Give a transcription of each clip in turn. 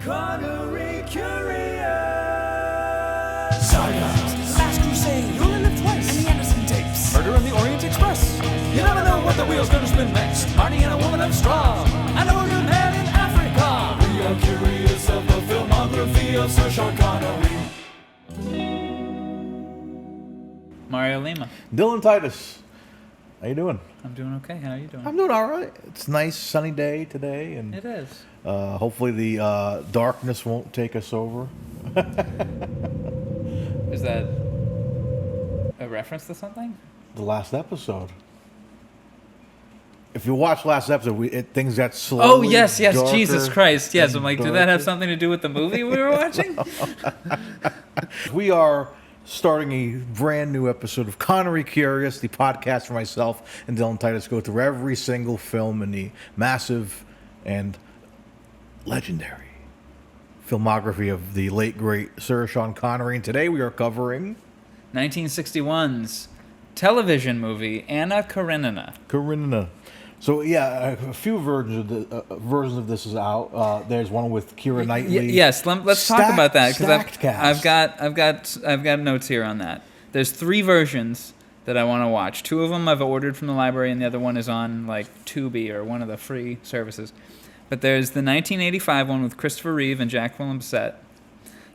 Connery Curious. Saga, Last Crusade, You Only Live Twice, and the Anderson Tapes, Murder on the Orient Express. You never know what the wheel's gonna spin next. Marty and a woman of straw, and a wounded man in Africa. We are curious of the filmography of Sir Sean Connery. Mario Lima. Dylan Titus. How you doing? I'm doing okay. How are you doing? I'm doing all right. It's a nice sunny day today, and It is. hopefully the darkness won't take us over. Is that a reference to something? The last episode. If you watch last episode, things got slowly Oh, yes. darker Jesus Christ. Yes. and I'm like, did that have darker. something to do with the movie we were watching? We are starting a brand new episode of Connery Curious, the podcast where myself and Dylan Titus go through every single film in the massive and legendary filmography of the late, great Sir Sean Connery. And today we are covering 1961's television movie, Anna Karenina. Karenina. So yeah, a few versions of this is out. There's one with Keira Knightley. Yes, let's talk about that Stacked because cast. I've got notes here on that. There's 3 versions that I want to watch. 2 of them I've ordered from the library, and the other one is on like Tubi or one of the free services. But there's the 1985 one with Christopher Reeve and Jacqueline Bisset.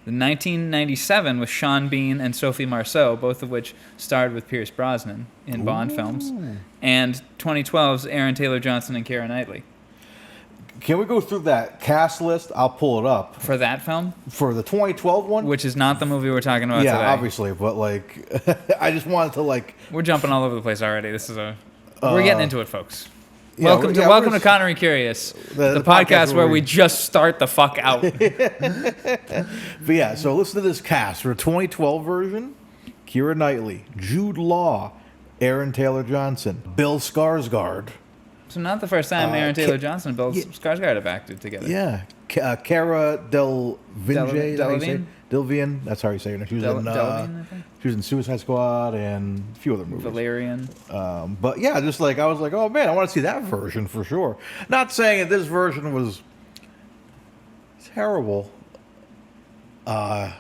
The 1997 with Sean Bean and Sophie Marceau, both of which starred with Pierce Brosnan in Bond films. And 2012's Aaron Taylor Johnson and Keira Knightley. Can we go through that cast list? I'll pull it up. For that film? For the 2012 one? Which is not the movie we're talking about yeah, today. obviously, but like, I just wanted to like... We're jumping all over the place already. This is we're getting into it, folks. Yeah, Welcome to Connery Curious, the podcast where we just start the fuck out. But yeah, so listen to this cast. For the 2012 version, Keira Knightley, Jude Law, Aaron Taylor Johnson, Bill Skarsgård. So not the first time Aaron Taylor Johnson and Bill Skarsgård have acted together. Yeah. Cara Delevingne. Delevingne, that's how you say it. She was Delevingne, I think. She was in Suicide Squad and a few other movies. Valerian. But yeah, just like I was like, oh man, I want to see that version for sure. Not saying that this version was terrible. I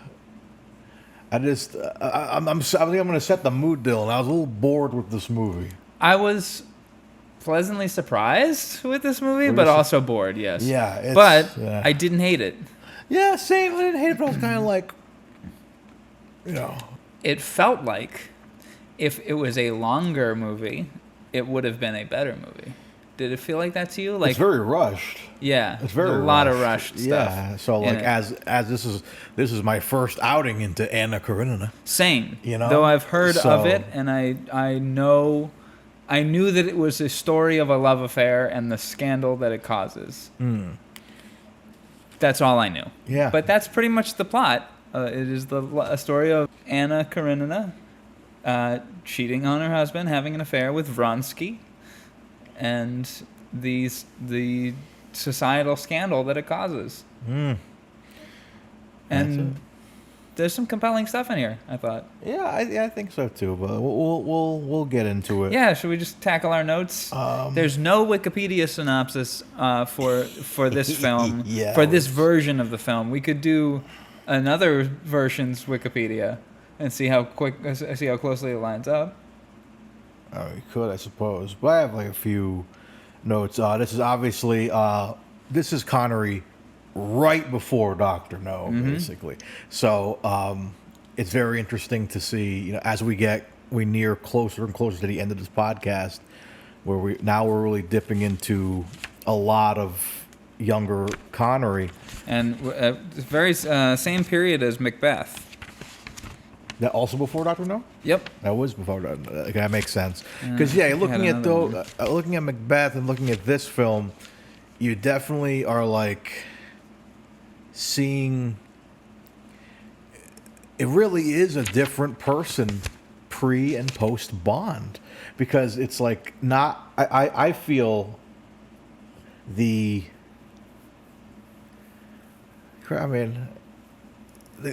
think I'm going to set the mood, Dylan. I was a little bored with this movie. I was pleasantly surprised with this movie, but also bored. Yes. Yeah. I didn't hate it. Yeah, same. I didn't hate it, but I was kind of like, you know. It felt like if it was a longer movie, it would have been a better movie. Did it feel like that to you? Like it's very rushed. Yeah, it's very a lot of rushed stuff. Yeah, so like as this is my first outing into Anna Karenina. Same, you know. Though I've heard of it, and I knew that it was a story of a love affair and the scandal that it causes. That's all I knew. Yeah, but that's pretty much the plot. It is a story of Anna Karenina cheating on her husband, having an affair with Vronsky, and the societal scandal that it causes. And there's some compelling stuff in here, I thought. Yeah, I think so too. But we'll get into it. Yeah, should we just tackle our notes? There's no Wikipedia synopsis for this film. Yeah, for this version of the film. We could do another version's Wikipedia and see how closely it lines up. Oh, we could, I suppose. But I have like a few notes. This is obviously this is Connery right before Dr. No, basically. So it's very interesting to see, you know, as we near closer and closer to the end of this podcast, where we're really dipping into a lot of younger Connery. And very same period as Macbeth. That also before Dr. No? Yep. That was before. That makes sense. Because looking at Macbeth and looking at this film, you definitely are like seeing. It really is a different person, pre and post Bond, because it's like not. I feel the. I mean,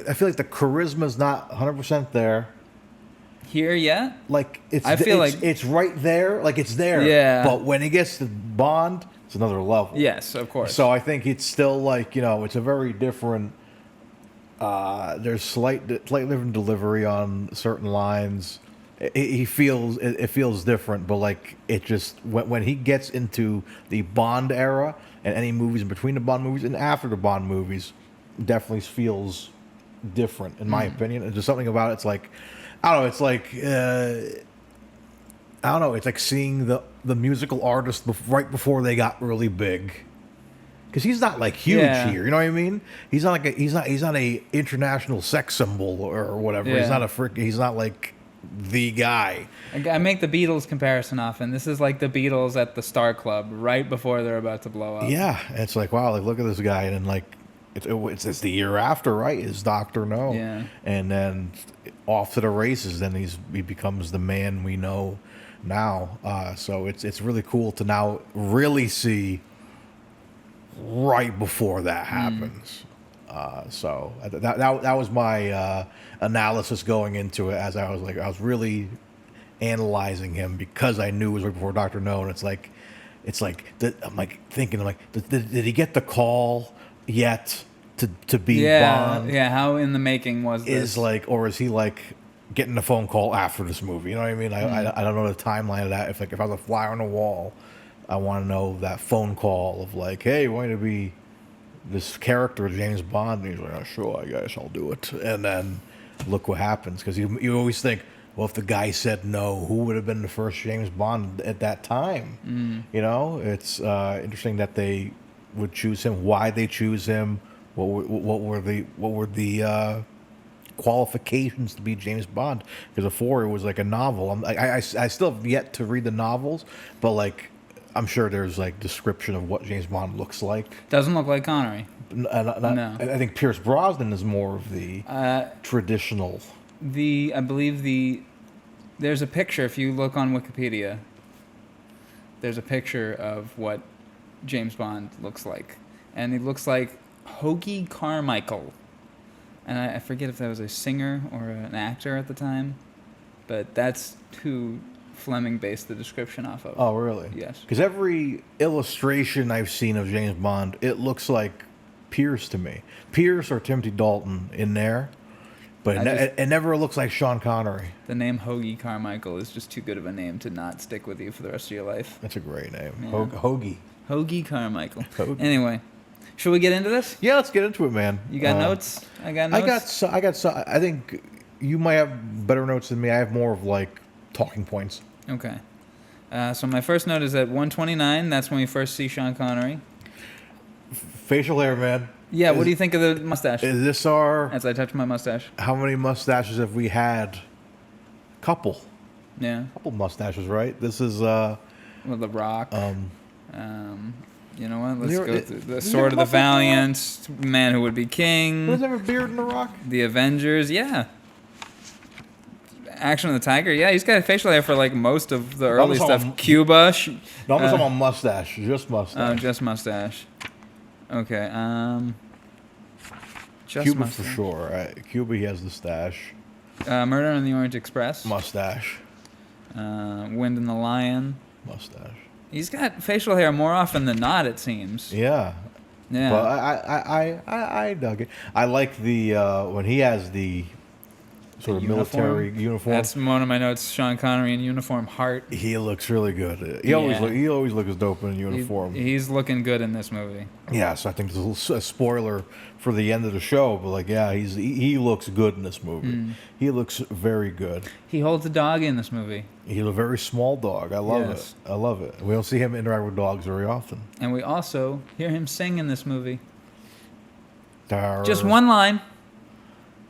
I feel like the charisma's not 100% there. Here yet? Like it's like it's right there, like it's there. Yeah. But when he gets to Bond, it's it's another level. Yes, of course. So I think it's still like, it's a very different. There's slightly different delivery on certain lines. It feels different, but like it just when he gets into the Bond era and any movies in between the Bond movies and after the Bond movies, definitely feels different in my opinion. And there's something about it. It's like I don't know. It's like I don't know. It's like seeing the musical artist right before they got really big. Because he's not like huge here, you know what I mean? He's not like he's not a international sex symbol or whatever. Yeah. He's not like the guy. I make the Beatles comparison often. This is like the Beatles at the Star Club right before they're about to blow up. Yeah, it's like wow, like look at this guy, and then like it's the year after, right? Is Dr. No? Yeah. And then off to the races. Then he becomes the man we know now. So it's really cool to now really see right before that happens. So that was my analysis going into it, as I was really analyzing him because I knew it was right before Dr. No, and it's like I'm like thinking did he get the call yet to be Bond? Yeah, how in the making was this? Or is he like getting the phone call after this movie? You know what I mean? I don't know the timeline of that. If I was a fly on the wall, I want to know that phone call of like, hey, want to be this character, James Bond? And he's like, oh, sure, I guess I'll do it. And then look what happens. Because you always think, well, if the guy said no, who would have been the first James Bond at that time? It's interesting that they would choose him. Why they choose him? What were the qualifications to be James Bond? Because before it was like a novel. I still have yet to read the novels, but like I'm sure there's like description of what James Bond looks like. Doesn't look like Connery. No. I think Pierce Brosnan is more of the traditional. I believe there's a picture, if you look on Wikipedia, there's a picture of what James Bond looks like. And he looks like Hoagie Carmichael. And I forget if that was a singer or an actor at the time, but that's who Fleming based the description off of. Oh, really? Yes. Because every illustration I've seen of James Bond, it looks like Pierce to me. Pierce or Timothy Dalton in there, but it never looks like Sean Connery. The name Hoagie Carmichael is just too good of a name to not stick with you for the rest of your life. That's a great name. Yeah. Hoagie. Hoagie Carmichael. Hoagie. Anyway, should we get into this? Yeah, let's get into it, man. You got notes? I got notes. I got. I think you might have better notes than me. I have more of like talking points. Okay. So my first note is at 129. That's when we first see Sean Connery. Facial hair, man. Yeah. What do you think of the mustache? Is this our? As I touch my mustache. How many mustaches have we had? Couple. Yeah. Couple mustaches, right? This is. Well, The Rock. You know what? Let's go through the Sword of the Valiant, Man Who Would Be King. Does he have a beard in The Rock? The Avengers, yeah. Action of the Tiger, yeah. He's got facial hair for like most of the early stuff. Cuba. No, I'm just talking about mustache. Just mustache. Oh, just mustache. Okay. Just Cuba mustache. for sure. Right. Cuba, he has the stash. Murder on the Orient Express. Mustache. Wind and the Lion. Mustache. He's got facial hair more often than not, it seems. Yeah. Yeah. But I dug it. I like the when he has the sort of military uniform. That's one of my notes. Sean Connery in uniform, heart. He looks really good. He always looks dope in uniform. He's looking good in this movie. Yeah, so I think there's a spoiler for the end of the show, but like, yeah, he looks good in this movie. He looks very good. He holds a dog in this movie. He's a very small dog. I love it. I love it. We don't see him interact with dogs very often. And we also hear him sing in this movie. Just one line,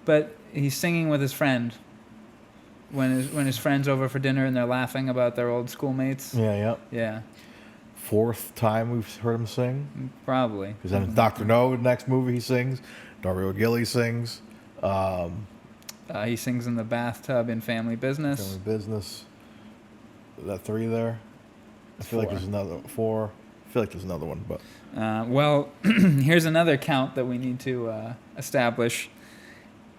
but he's singing with his friend. When his friend's over for dinner and they're laughing about their old schoolmates. Yeah. Fourth time we've heard him sing. Probably. Because then Dr. No, the next movie he sings. Dario Gilly sings. He sings in the bathtub in Family Business. Family Business. Is that 3 there? I feel like there's another 4. I feel like there's another one, but. Well, here's another count that we need to establish.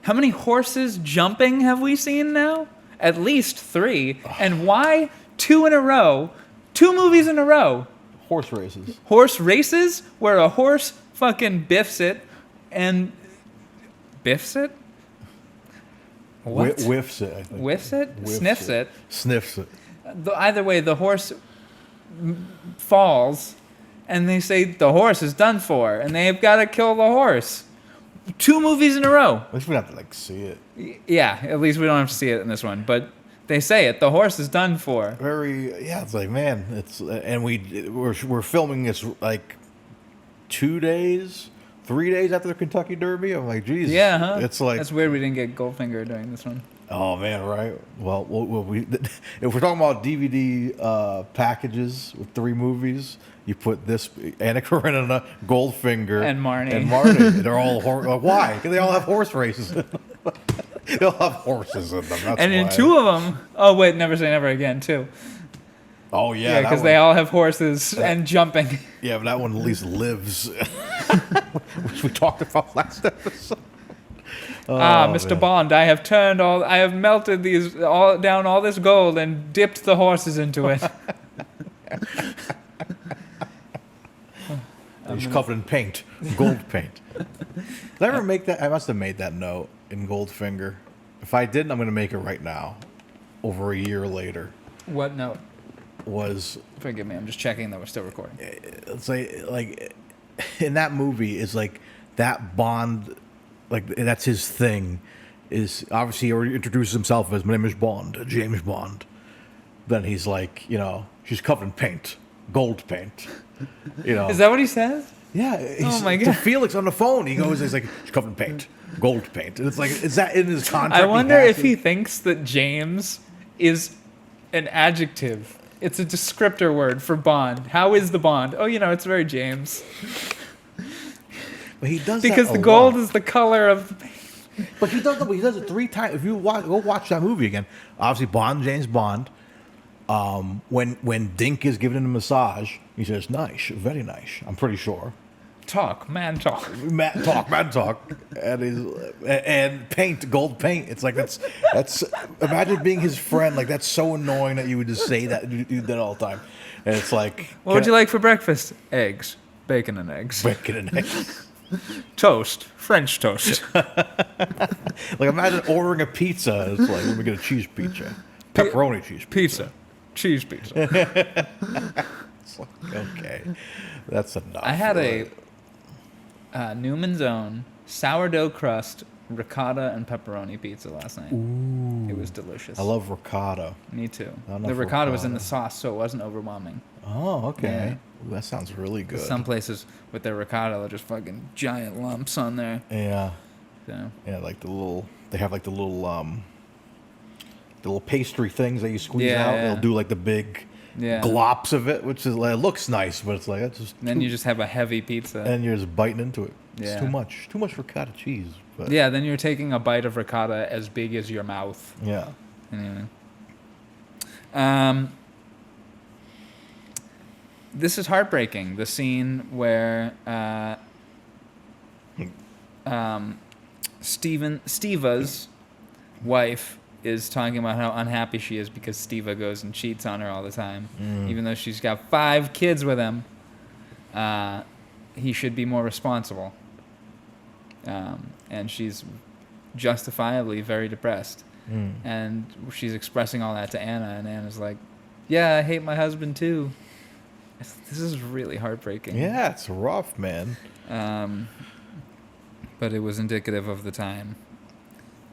How many horses jumping have we seen now? At least 3. And why 2 in a row? 2 movies in a row. Horse races. Horse races where a horse fucking biffs it and biffs it? What? Whiffs it, I think. Whiffs it? Whiffs Sniffs it. Sniffs it. Either way, the horse falls, and they say the horse is done for, and they've got to kill the horse. 2 movies in a row. At least we don't have to like see it. Yeah, at least we don't have to see it in this one, but they say it. The horse is done for. It's like, man, and we're filming this like 2 days, 3 days after the Kentucky Derby. I'm like, geez. Yeah, huh? It's like, that's weird we didn't get Goldfinger during this one. oh man, right? Well, if we're talking about DVD packages with 3 movies, you put this Anna Karenina, Goldfinger, And Marnie. They're all why? Because they all have horse races. They all have horses in them. That's And in why. 2 of them, oh wait, Never Say Never Again too. Oh yeah, Yeah, because they all have horses and jumping. Yeah, but that one at least lives, which we talked about last episode. Mr. man. Bond, I have melted down all this gold and dipped the horses into it. He's covered in paint, gold paint. Did I ever make that? I must have made that note in Goldfinger. If I didn't, I'm going to make it right now. Over a year later, What note? was Forgive me, I'm just checking that we're still recording. it's like in that movie is like that Bond, like that's his thing. Is obviously he already introduces himself as my name is Bond, James Bond. Then he's like, she's covered in paint, gold paint. Is that what he says? Yeah. Oh my To God. Felix on the phone, he's like, she's covered in paint, gold paint. And it's like, is that in his contract? I wonder has if he thinks that James is an adjective. It's a descriptor word for Bond. How is the Bond? Oh, it's very James. But he does Because that the a gold lot. is the color of the paint. But he does it 3 times. If you go watch that movie again, obviously Bond, James Bond. When Dink is giving him a massage, he says, "Nice, very nice." I'm pretty sure. Man talk. Man talk, and paint, gold paint. It's like that's. Imagine being his friend. Like that's so annoying that you would just say that you do that all the time, and it's like. What would you like for breakfast? Eggs. Bacon and eggs. Bacon and eggs. Toast. French toast. Like imagine ordering a pizza. It's like, let me get a cheese pizza, pepperoni cheese Pizza. Cheese pizza. It's like, okay, that's enough. I had a Newman's Own sourdough crust, ricotta, and pepperoni pizza last night. Ooh. It was delicious. I love ricotta. Me too. Not The enough ricotta was in the ricotta. sauce, so it wasn't overwhelming. Oh, okay. Yeah. Ooh, that sounds really good. Some places with their ricotta, they're just fucking giant lumps on there. Yeah, So. yeah, like they have like the little pastry things that you squeeze Yeah, out. yeah. They'll do like the big Yeah. glops of it, which is like, it looks nice, but it's like that's just. And then you just have a heavy pizza. and you're just biting into it. It's Yeah. too much ricotta cheese. But Yeah, then you're taking a bite of ricotta as big as your mouth. yeah. Anyway. This is heartbreaking. The scene where Steva's wife is talking about how unhappy she is because Steva goes and cheats on her all the time. Even though she's got 5 kids with him, he should be more responsible. And she's justifiably very depressed. And she's expressing all that to Anna, and Anna's like, yeah, I hate my husband too. This is really heartbreaking. Yeah, it's rough, man. But it was indicative of the time.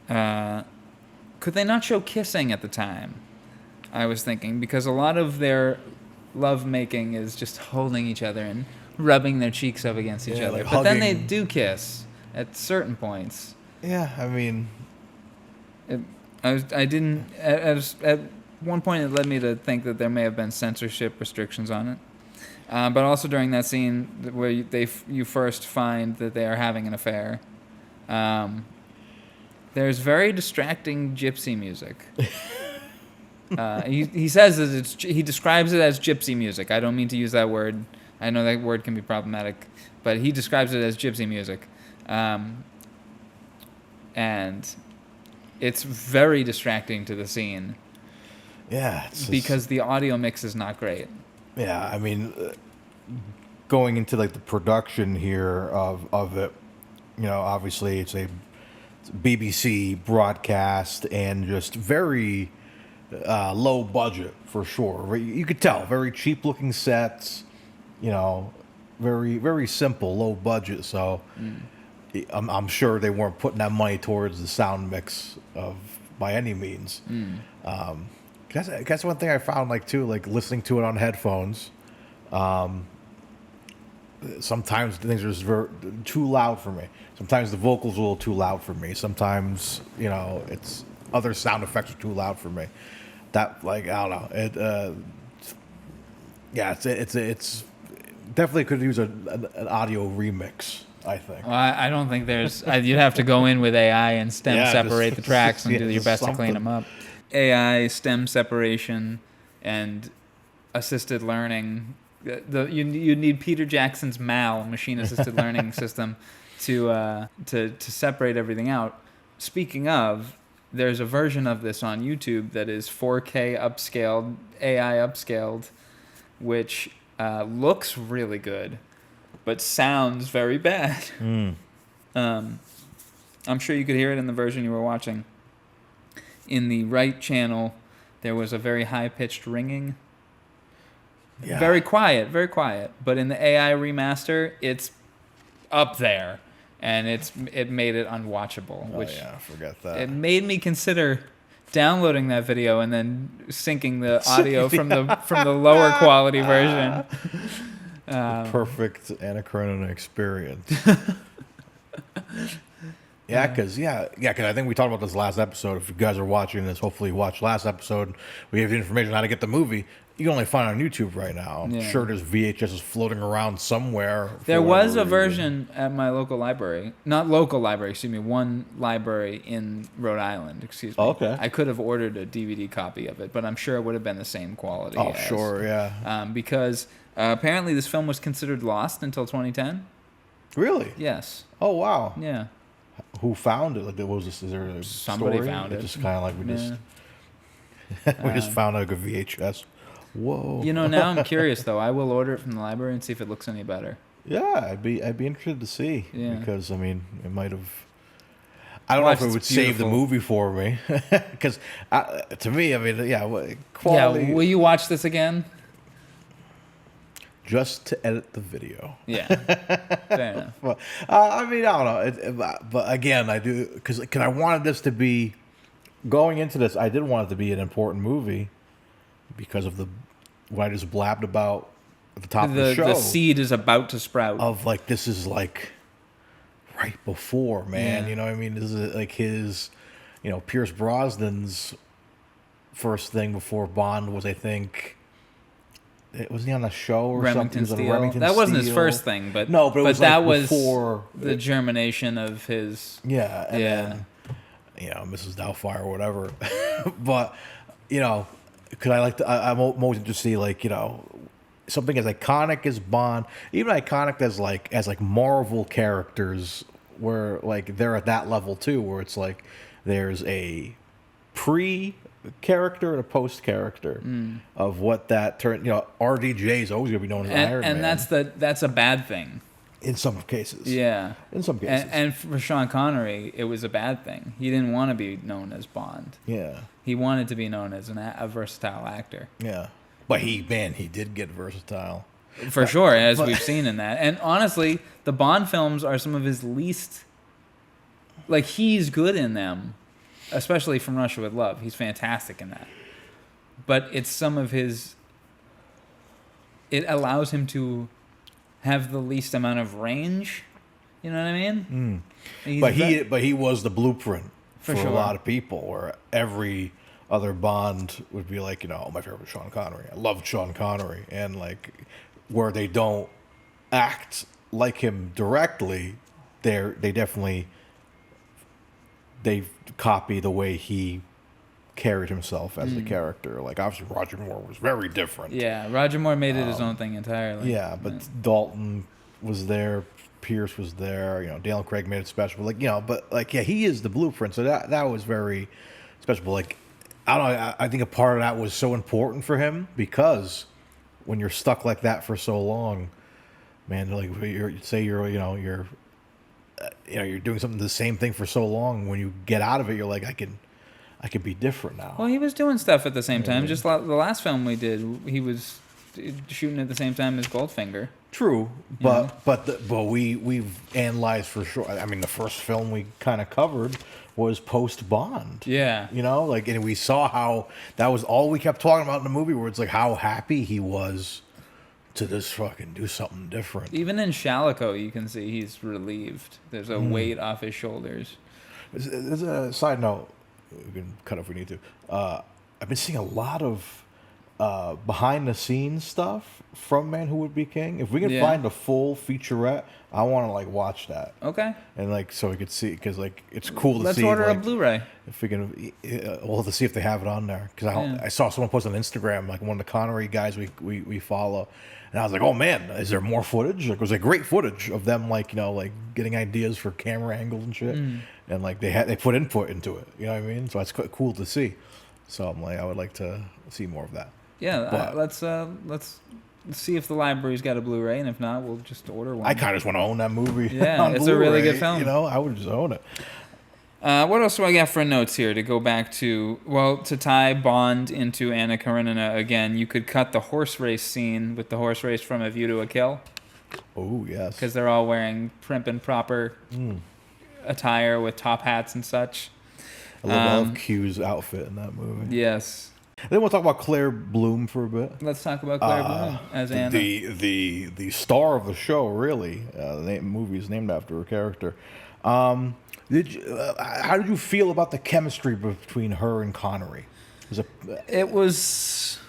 Could they not show kissing at the time? I was thinking, because a lot of their love making is just holding each other and rubbing their cheeks up against each Yeah, other. like But then they hugging. do kiss at certain points. Yeah, I mean, At one point, it led me to think that there may have been censorship restrictions on it. But also during that scene where you first find that they are having an affair, there's very distracting gypsy music. He says that he describes it as gypsy music. I don't mean to use that word. I know that word can be problematic, but he describes it as gypsy music. And it's very distracting to the scene yeah, it's just, because the audio mix is not great. yeah, I mean, going into like the production here of it, obviously it's a BBC broadcast and just very low budget for sure. You could tell, very cheap looking sets, very, very simple, low budget. So I'm sure they weren't putting that money towards the sound mix by any means. That's one thing I found, too, listening to it on headphones. Sometimes things are just too loud for me. Sometimes the vocals are a little too loud for me. Sometimes, it's other sound effects are too loud for me. That, I don't know. It's definitely could use an audio remix, I think. Well, I don't think there's... you'd have to go in with AI and stem separate the tracks and do your best to clean them up. AI, stem separation, and assisted learning. You need Peter Jackson's MAL, machine-assisted learning system, to separate everything out. Speaking of, there's a version of this on YouTube that is 4K upscaled, AI upscaled, which looks really good, but sounds very bad. I'm sure you could hear it in the version you were watching. In the right channel, there was a very high-pitched ringing. Yeah. Very quiet. But in the AI remaster, it's up there, and it made it unwatchable. I forget that. It made me consider downloading that video and then syncing the audio from the lower quality version. Perfect Karenina experience. Because I think we talked about this last episode. If you guys are watching this, hopefully you watched last episode. We have the information on how to get the movie. You can only find it on YouTube right now. I'm sure there's VHSs floating around somewhere. There was a version at my local library. Not local library, excuse me. One library in Rhode Island, excuse me. Okay. I could have ordered a DVD copy of it, but I'm sure it would have been the same quality. Sure, yeah. Because apparently this film was considered lost until 2010. Really? Yes. Oh, wow. Yeah. Who found it? Is there a Somebody story? found it. Just kind of like we just found a VHS. Whoa. Now I'm curious though. I will order it from the library and see if it looks any better. Yeah, I'd be interested to see. Yeah. Because it might have. I don't know if it would save the movie for me. Because to me, quality. Yeah. Will you watch this again? Just to edit the video. Yeah. Fair enough. Well, I don't know. But again, I do because I wanted this to be going into this. I did want it to be an important movie because of what I just blabbed about at the top of the show. The seed is about to sprout. Of this is right before, man. Yeah. You know what I mean? This is his, Pierce Brosnan's first thing before Bond was, I think. Was he on a show or Remington something? Steel. That wasn't his first thing, but no, but it was that was before the germination of his. Yeah, and then, Mrs. Doubtfire or whatever. But because I'm always interested to see something as iconic as Bond, even iconic as Marvel characters, where they're at that level too, where it's there's a character and a post character of what that turn. RDJ is always going to be known as Iron Man, and that's a bad thing in some cases. Yeah, in some cases. And for Sean Connery, it was a bad thing. He didn't want to be known as Bond. Yeah, he wanted to be known as a versatile actor. Yeah, but he did get versatile for sure, as we've seen in that. And honestly, the Bond films are some of his least. He's good in them. Especially From Russia with Love. He's fantastic in that. But it's some of his... It allows him to have the least amount of range. You know what I mean? But he was the blueprint for sure. A lot of people, where every other Bond would be my favorite was Sean Connery. I loved Sean Connery. And where they don't act like him directly, they definitely... They copy the way he carried himself as a character. Obviously, Roger Moore was very different. Yeah, Roger Moore made it his own thing entirely. Yeah, but Dalton was there, Pierce was there. Daniel Craig made it special. He is the blueprint. So that was very special. I don't know. I think a part of that was so important for him because when you're stuck like that for so long, man, like you're doing something the same thing for so long. When you get out of it, you're like, I can be different now. Well, he was doing stuff at the same time. Just the last film we did, he was shooting at the same time as Goldfinger. True, but we've analyzed for sure. I mean, the first film we kind of covered was post Bond. Yeah, and we saw how that was all we kept talking about in the movie, where it's like how happy he was to just fucking do something different. Even in Shalako, you can see he's relieved. There's a weight off his shoulders. There's a side note. We can cut if we need to. I've been seeing a lot of behind the scenes stuff from Man Who Would Be King. If we can find a full featurette, I want to watch that. Okay. And so we could see, because it's cool to Let's see. Let's order a Blu-ray. If we can, we'll have to see if they have it on there. Because I saw someone post on Instagram, one of the Connery guys we follow, and I was like, oh man, is there more footage? It was great footage of them getting ideas for camera angles and shit, and they put input into it. You know what I mean? So it's cool to see. So I'm I would like to see more of that. Yeah, let's see if the library's got a Blu-ray, and if not, we'll just order one. I kind of just want to own that movie. Yeah, on it's Blu-ray, a really good film. I would just own it. What else do I got for notes here to go back to? Well, to tie Bond into Anna Karenina again, you could cut the horse race scene with the horse race from A View to a Kill. Oh, yes. Because they're all wearing prim and proper attire with top hats and such. I love Q's outfit in that movie. Yes. Then we'll talk about Claire Bloom for a bit. Let's talk about Claire Bloom as Anna. The star of the show, really. The movie is named after her character. How did you feel about the chemistry between her and Connery? It was.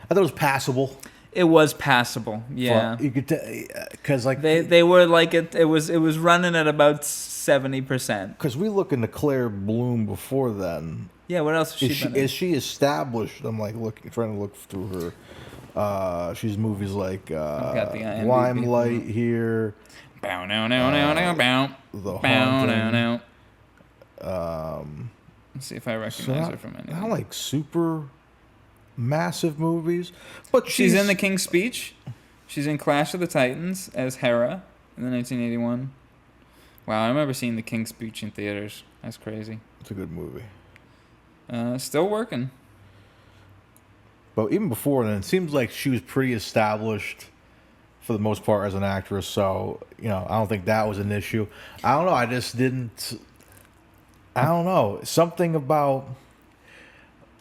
I thought it was passable. It was passable, yeah. You could, because they were it was running at about 70%. Because we look into Claire Bloom before then. Yeah, what else has she been in? Is she established? I'm trying to look through her. She's movies like Limelight here. Bow now bow. The Haunting. Now. Let's see if I recognize her from anything. Not super massive movies, but she's in The King's Speech. She's in Clash of the Titans as Hera in the 1981. Wow, I remember seeing The King's Speech in theaters. That's crazy. It's a good movie. Still working. But even before then, it seems like she was pretty established for the most part as an actress. So, I don't think that was an issue. I don't know. I don't know. Something about,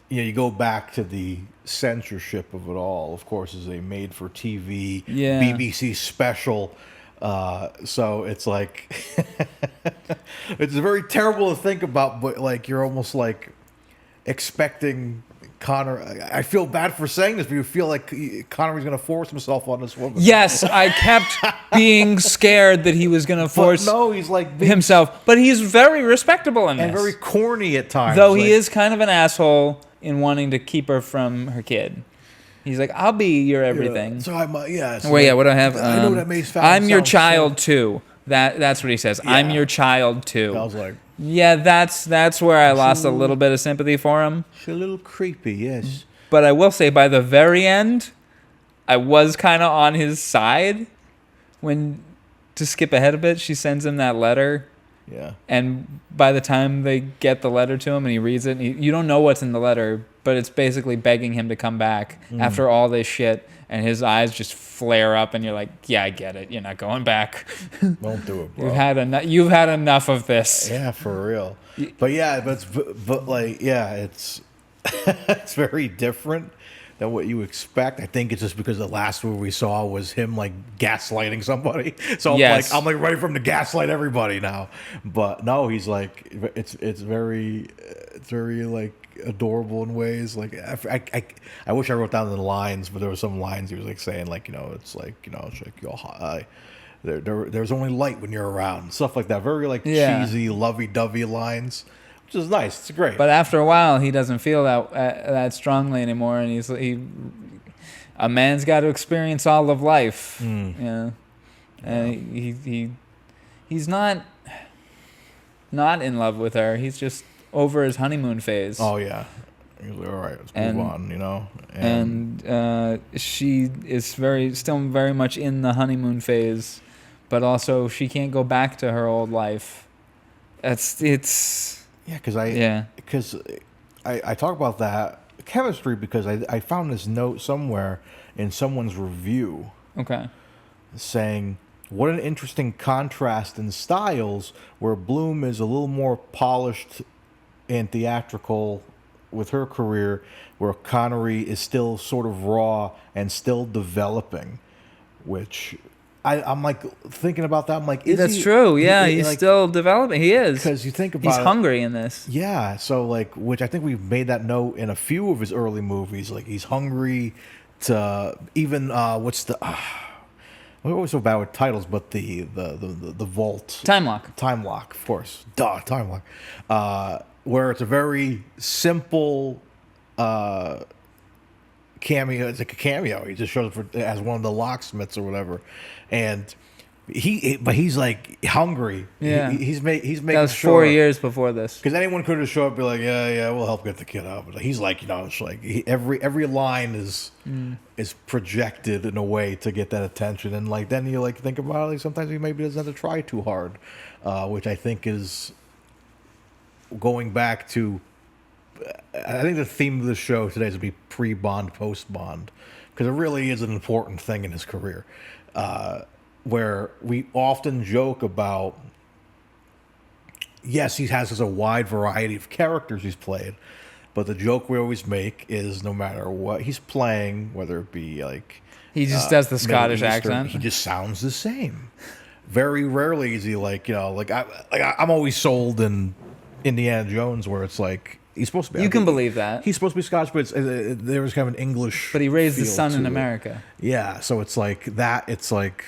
you go back to the censorship of it all. Of course, is a made-for-TV BBC special. So it's it's very terrible to think about, but you're almost expecting Connor. I feel bad for saying this, but you feel like Connery's going to force himself on this woman. Yes, I kept being scared that he was going to force he's himself. But he's very respectable in this. And very corny at times. Though he is kind of an asshole in wanting to keep her from her kid. He's like, I'll be your everything. Yeah. So I'm, what do I have? I know that makes I'm your child too. That's what he says. Yeah. I'm your child too. I was like, yeah, that's where I lost a little bit of sympathy for him. She's a little creepy, yes. But I will say, by the very end, I was kind of on his side. To skip ahead a bit, she sends him that letter. Yeah. And by the time they get the letter to him and he reads it, you don't know what's in the letter, but it's basically begging him to come back after all this shit. And his eyes just flare up, and you're like, "Yeah, I get it. You're not going back. Don't do it, bro. You've had enough of this." Yeah, for real. But it's it's very different than what you expect. I think it's just because the last movie we saw was him gaslighting somebody. So I'm ready for him to gaslight everybody now. But no, he's it's very adorable in ways. I wish I wrote down the lines, but there were some lines he was saying there's only light when you're around, stuff like that. Very cheesy, lovey-dovey lines, which is nice. It's great. But after a while, he doesn't feel that strongly anymore, and a man's got to experience all of life. Yeah, and he's not in love with her. He's just over his honeymoon phase. Oh yeah. He's like, all right, let's And- move on, you know. And she is still very much in the honeymoon phase, but also she can't go back to her old life. It's yeah, because I talk about that chemistry because I found this note somewhere in someone's review okay. saying, what an interesting contrast in styles where Bloom is a little more polished and theatrical with her career, where Connery is still sort of raw and still developing, which I'm like thinking about that. I'm like, That's true. Yeah, he's like, still developing. He is. because you think about he's it, hungry in this. yeah. So like, which I think we've made that note in a few of his early movies. Like he's hungry to even what's the we're always so bad with titles, but the Vault Time Lock. Time Lock, of course. Duh, Time Lock. Where it's a very simple cameo. It's like a cameo. He just shows up as one of the locksmiths or whatever, and he's like hungry. Yeah. He's making That was sure, 4 years before this. because anyone could have showed up and be like, yeah, we'll help get the kid out. But he's like, it's like every line is projected in a way to get that attention, and like then you like think about it. Like sometimes he maybe doesn't have to try too hard, which I think is going back to. I think the theme of the show today is to be pre-Bond, post-Bond, because it really is an important thing in his career, where we often joke about. Yes, he has such a wide variety of characters he's played, but the joke we always make is no matter what he's playing, whether it be like He just does the Middle Scottish Eastern, accent. he just sounds the same. Very rarely is he like I'm always sold in Indiana Jones where it's like he's supposed to be. You can believe that. He's supposed to be Scottish, but there was kind of an English. But he raised his feel son to in it. America. Yeah, so it's like that. It's like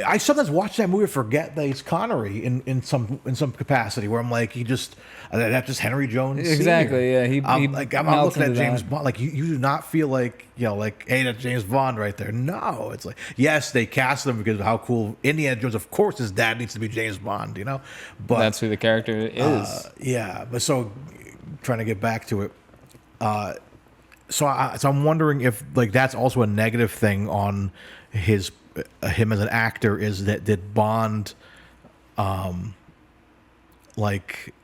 I sometimes watch that movie and forget that he's Connery in some capacity where I'm like that's just Henry Jones. Exactly. Sr. Yeah. I'm melts looking at into James that. Bond. Like you do not feel like like hey, that's James Bond right there. No, it's like yes, they cast him because of how cool Indiana Jones. Of course, his dad needs to be James Bond. But That's who the character is. yeah, but so trying to get back to it. So I'm wondering if like that's also a negative thing on him as an actor is that did Bond like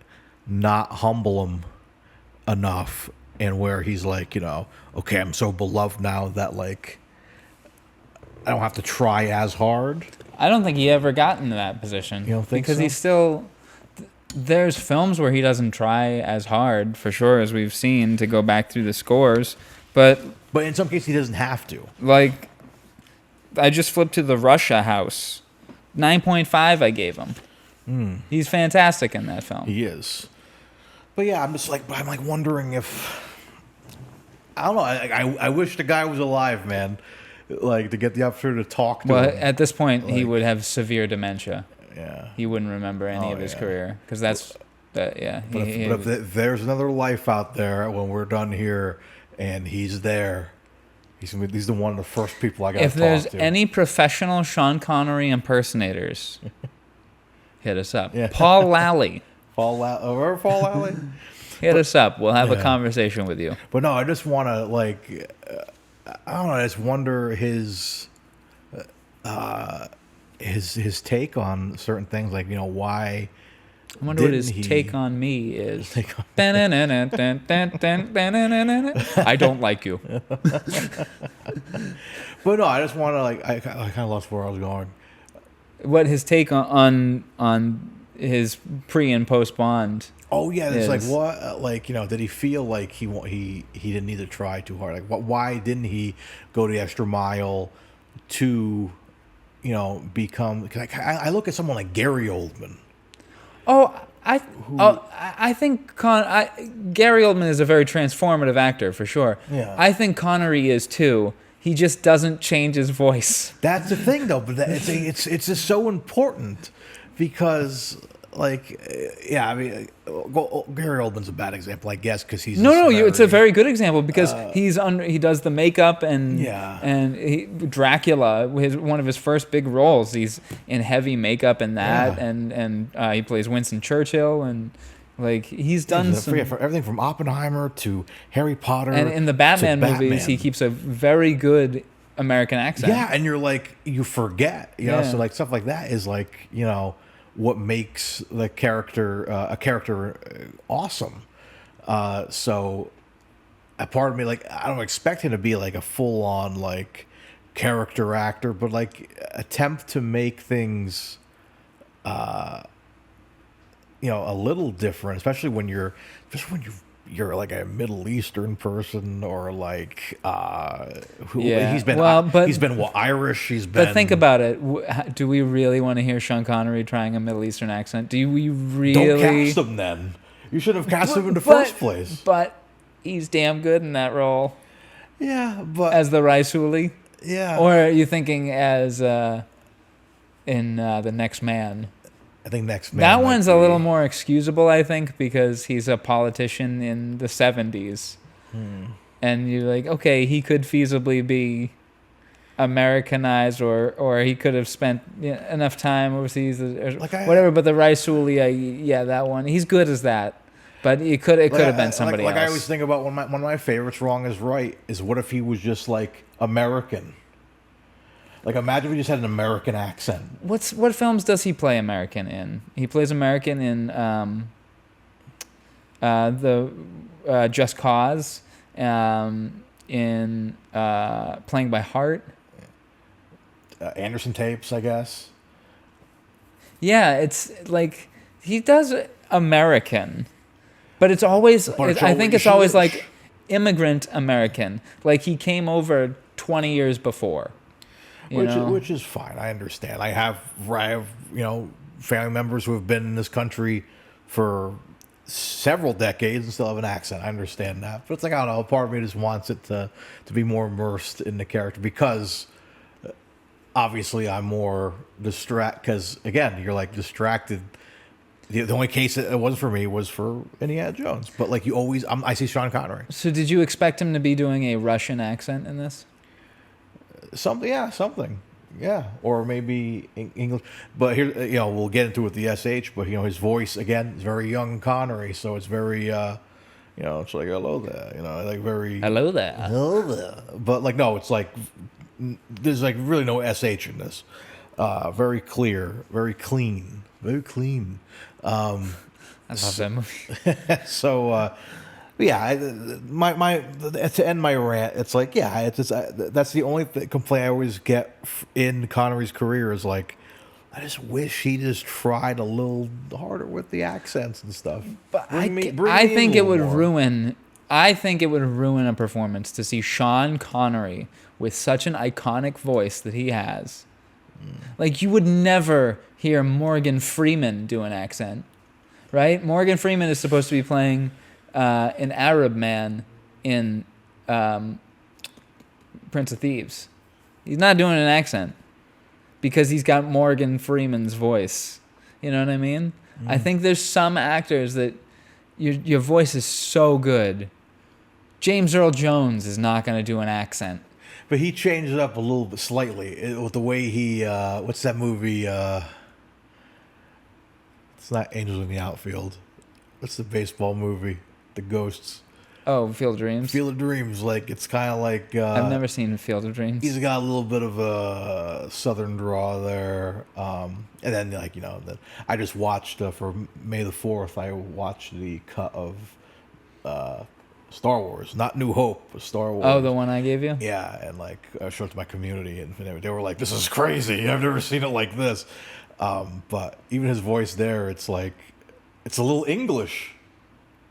not humble him enough, and where he's like okay, I'm so beloved now that like I don't have to try as hard. I don't think he ever got into that position. You don't think because so? he's still. There's films where he doesn't try as hard, for sure, as we've seen, to go back through the scores. But in some cases he doesn't have to. like, I just flipped to the Russia House. 9.5 I gave him. He's fantastic in that film. He is. But yeah, I'm like wondering if I don't know. I wish the guy was alive, man. Like to get the opportunity to talk to Well, him. at this point, he Like- would have severe dementia. Yeah. He wouldn't remember any of his yeah. career because that's that. Yeah. But if there's another life out there when we're done here, and he's there, he's the one of the first people I got to if talk there's to. any professional Sean Connery impersonators, hit us up. Yeah. Paul Lally, Fall Alley. hit us up. We'll have a Yeah. conversation with you. But no, I just want to like, I don't know. I just wonder his take on certain things, like why. I wonder what Didn't his he- take on me is. Take on- I don't like you. But no, I just want to like. I kind of lost where I was going. What his take on his pre and post Bond. Oh yeah, it's like is- what, like did he feel like he didn't need to try too hard? Like, why didn't he go the extra mile to, become? Cause I look at someone like Gary Oldman. I think Gary Oldman is a very transformative actor for sure. Yeah. I think Connery is too. He just doesn't change his voice. That's the thing, though. But it's just so important because, like, yeah, I mean, Gary Oldman's a bad example, I guess, because he's It's a very good example because he does the makeup and Yeah. and Dracula, one of his first big roles. He's in heavy makeup and that, Yeah. and he plays Winston Churchill, and Like he's done some, for everything from Oppenheimer to Harry Potter, and in the Batman to movies, he keeps a very good American accent. Yeah, and you're like, you forget, you know, Yeah. so like stuff like that is like, you know, what makes the character a character awesome. So a part of me, like, I don't expect him to be like a full on like character actor, but like attempt to make things you know, a little different, especially when you're like a Middle Eastern person, or like Yeah. he's been Well, but- he's been Irish, he's been. But think about it. Do we really want to hear Sean Connery trying a Middle Eastern accent? Do we really? Don't cast him then. You should have cast him in the first place. But he's damn good in that role Yeah, but as the Raisuli. yeah, Or are you thinking as in The Next Man? I think next man. That might one's a be- little more excusable, I think, because he's a politician in the 70s. And you're like, okay, he could feasibly be Americanized, or he could have spent enough time overseas, or whatever. But the Raisuli, yeah, that one, he's good as that. But it could have been somebody like else. I always think about one of my favorites, Wrong is Right, is what if he was just like American? Like imagine if he just had an American accent. What films does he play American in? He plays American in the Just Cause, in Playing by Heart. Anderson Tapes, I guess. Yeah, it's like he does American, but it's always. I think it's always like immigrant American. Like he came over 20 years before. Which is fine. I understand. I have you know, family members who have been in this country for several decades and still have an accent. I understand that, but it's like, I don't know. Part of me just wants it to be more immersed in the character, because obviously I'm more distracted. Because again, you're like distracted. The only case it was for me was for Indiana Jones, but like you always, I see Sean Connery. So did you expect him to be doing a Russian accent in this? Something, yeah, or maybe English. But here, you know, we'll get into it with the SH. But you know, his voice again is very young Connery, so it's very, you know, it's like hello there, you know, like very Hello there. hello there. But like no, it's like there's like really no SH in this. Very clear, very clean, very clean. I love that movie. So. Yeah, to end my rant, it's like, yeah, it's just, that's the only complaint I always get in Connery's career is like, I just wish he just tried a little harder with the accents and stuff. But I think it would ruin a performance to see Sean Connery with such an iconic voice that he has. Like you would never hear Morgan Freeman do an accent, right? Morgan Freeman is supposed to be playing an Arab man in Prince of Thieves. He's not doing an accent because he's got Morgan Freeman's voice. You know what I mean? I think there's some actors that your voice is so good. James Earl Jones is not going to do an accent. But he changed it up a little bit slightly with the way he, what's that movie? It's not Angels in the Outfield. What's the baseball movie? The Ghosts. Oh, Field of Dreams? Field of Dreams. Like, it's kind of like... I've never seen Field of Dreams. He's got a little bit of a southern draw there. And then, like, you know, I just watched, for May the 4th, I watched the cut of Star Wars. Not New Hope, but Star Wars. Oh, the one I gave you? Yeah, and, like, I showed it to my community, and they were like, this is crazy. I've never seen it like this. But even his voice there, it's like... It's a little English.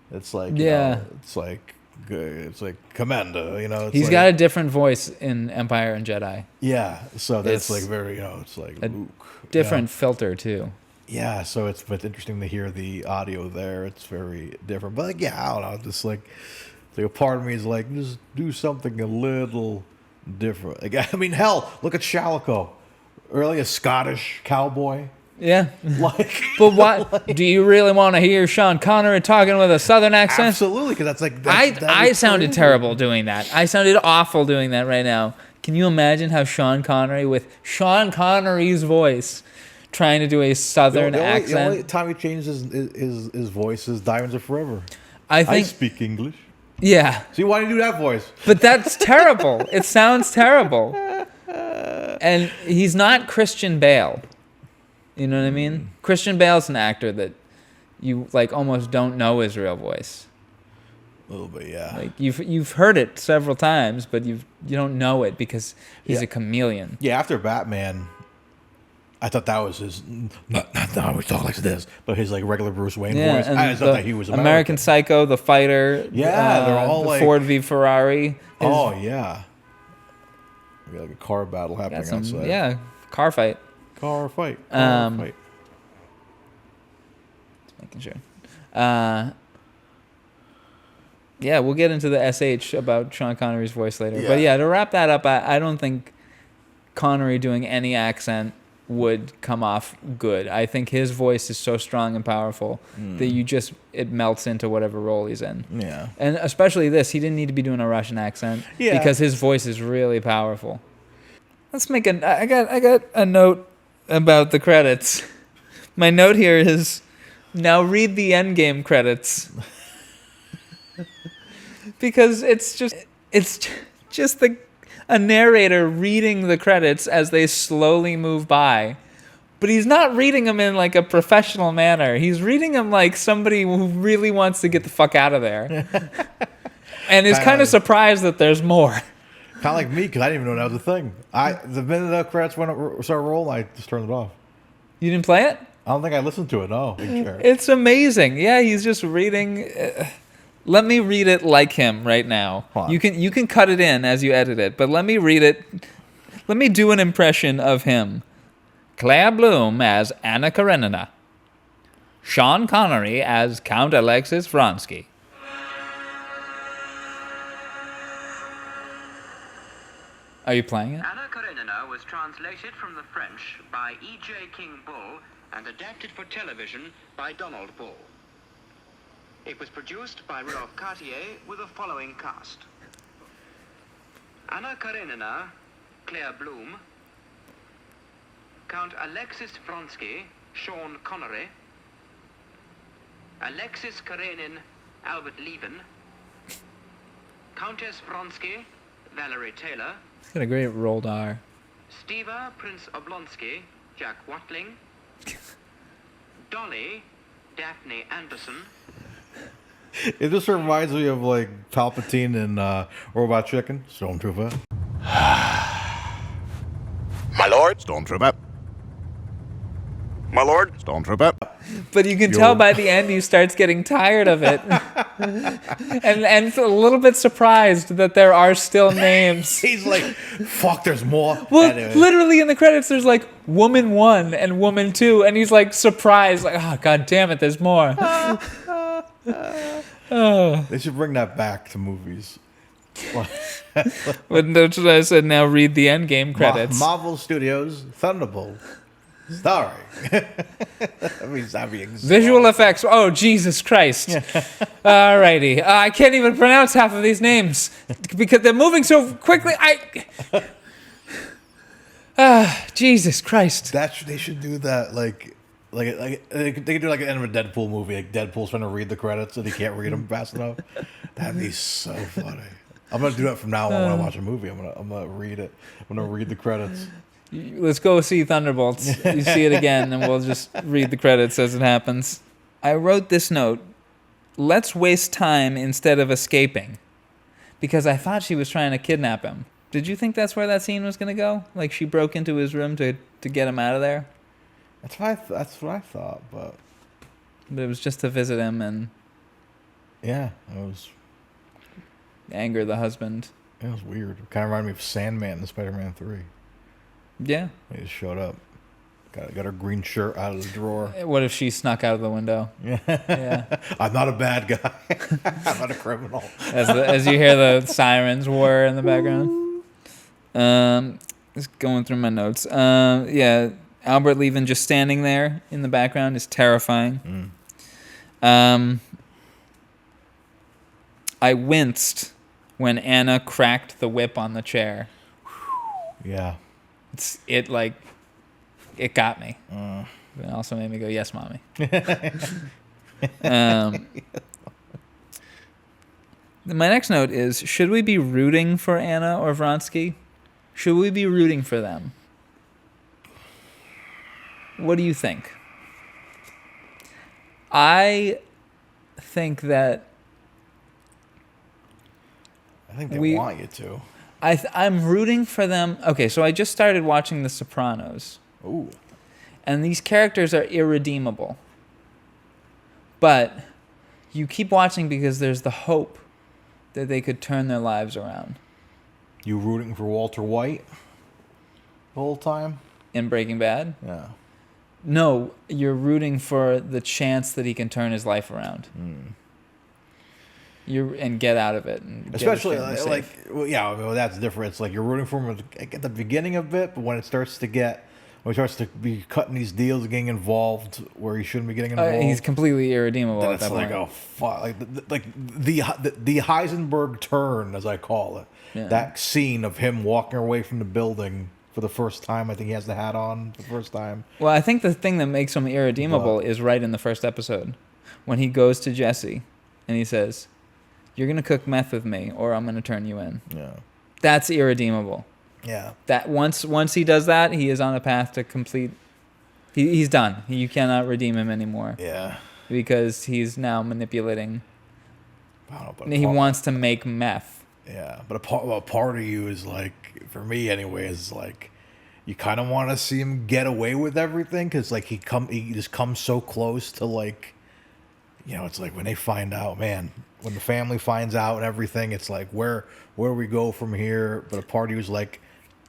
It's like, yeah, it's like Commander, you know. It's He's like, got a different voice in Empire and Jedi. Yeah, so that's It's like very, you know, it's like Luke. Different filter too. Yeah, so it's interesting to hear the audio there. It's very different, but like, yeah, I don't know. Just like a part of me is like, just do something a little different. Like, I mean, hell, look at Shalako, really a Scottish cowboy. Yeah, Like, but what do you really want to hear Sean Connery talking with a southern accent? absolutely, because that's like I sounded terrible doing that. I sounded awful doing that right now. Can you imagine how Sean Connery with Sean Connery's voice trying to do a southern The accent. only time he changes his voice is Diamonds Are Forever. I I think, speak English. yeah, See, why do you do that voice? but that's terrible. It sounds terrible. And he's not Christian Bale. You know what I mean? Christian Bale's an actor that you like almost don't know his real voice. A little bit, yeah. Like you've heard it several times, but you don't know it because he's Yeah. a chameleon. Yeah, after Batman, I thought that was his. Not how we talk like this, but his like regular Bruce Wayne Yeah, voice. and I just thought that he was American. Psycho, The Fighter. Yeah, they're all the like- Ford v Ferrari. Oh yeah. We got like a car battle happening Got some, outside. yeah, car fight. Car fight. Um, fight. Making sure. Yeah, we'll get into the SH about Sean Connery's voice later. Yeah. But yeah, to wrap that up, I don't think Connery doing any accent would come off good. I think his voice is so strong and powerful that it melts into whatever role he's in. Yeah. And especially this, he didn't need to be doing a Russian accent because his voice is really powerful. Let's make I got a note about the credits. My note here is, now read the endgame credits. Because it's just a narrator reading the credits as they slowly move by. But he's not reading them in like a professional manner. He's reading them like somebody who really wants to get the fuck out of there. And is kind of surprised that there's more. Kind of like me, because I didn't even know that was a thing. The minute the credits started rolling, I just turned it off. You didn't play it? I don't think I listened to it. No. It's amazing. Yeah, he's just reading. Let me read it like him right now. You can cut it in as you edit it, but let me read it. Let me do an impression of him. Claire Bloom as Anna Karenina. Sean Connery as Count Alexis Vronsky. Are you playing it? Anna Karenina was translated from the French by E.J. King Bull and adapted for television by Donald Bull. It was produced by Rudolph Cartier with the following cast. Anna Karenina, Claire Bloom, Count Alexis Vronsky, Sean Connery, Alexis Karenin, Albert Levin, Countess Vronsky, Valerie Taylor, It's got a great rolled R. Steva Prince Oblonsky, Jack Watling, Dolly, Daphne Anderson, It just reminds me of like Palpatine and Robot Chicken. Stormtrooper. My lord, Stormtrooper. My lord, Stormtrooper. But you can tell by the end he starts getting tired of it. and a little bit surprised that there are still names. He's like, fuck, there's more. Well, Anyway. literally in the credits there's like Woman 1 and Woman 2, and he's like surprised, like, oh god damn it, there's more. They should bring that back to movies. But that's what I said, now read the endgame credits. Marvel Studios Thunderbolt. Starring. That'd be Visual effects. Oh, Jesus Christ. Alrighty. I can't even pronounce half of these names because they're moving so quickly. Jesus Christ. They should do that like they could do like an end of a Deadpool movie. Like Deadpool's trying to read the credits and he can't read them fast enough. That'd be so funny. I'm gonna do that from now on when I watch a movie. I'm gonna read it. I'm gonna read the credits. Let's go see Thunderbolts. You see it again, and we'll just read the credits as it happens. I wrote this note. Let's waste time instead of escaping. Because I thought she was trying to kidnap him. Did you think that's where that scene was going to go? Like she broke into his room to get him out of there? That's what I thought, but it was just to visit him and yeah, it was anger the husband. It was weird. It kind of reminded me of Sandman in Spider-Man 3. Yeah. He just showed up. Got her green shirt out of the drawer. What if she snuck out of the window? Yeah. I'm not a bad guy. I'm not a criminal. As you hear the sirens whir in the background. Just going through my notes. Yeah, Albert Levin just standing there in the background is terrifying. I winced when Anna cracked the whip on the chair. Yeah. It like it got me. It also made me go, yes, mommy. My next note is, should we be rooting for Anna or Vronsky? Should we be rooting for them? What do you think? I think that I think they want you to. I'm rooting for them. Okay, so I just started watching The Sopranos. Ooh. And these characters are irredeemable. But you keep watching because there's the hope that they could turn their lives around. You rooting for Walter White the whole time? In Breaking Bad? Yeah. No, you're rooting for the chance that he can turn his life around. And get out of it. And especially well, that's different. It's like you're rooting for him at the beginning of it, but when he starts to be cutting these deals, getting involved where he shouldn't be getting involved, he's completely irredeemable. Then at it's that like, point. oh fuck, like the Heisenberg turn, as I call it. Yeah. That scene of him walking away from the building for the first time. I think he has the hat on the first time. Well, I think the thing that makes him irredeemable is right in the first episode, when he goes to Jesse and he says, "You're gonna cook meth with me, or I'm gonna turn you in." Yeah. That's irredeemable. Yeah. That once he does that, he is on a path to complete. He's done. You cannot redeem him anymore. Yeah. Because he's now manipulating. But He wants to make meth. Yeah, but a part of you is like, for me anyway, is like, you kind of want to see him get away with everything, because like he just comes so close to, like, you know, it's like when they find out, man, when the family finds out and everything, it's like where we go from here. But a part of you is like,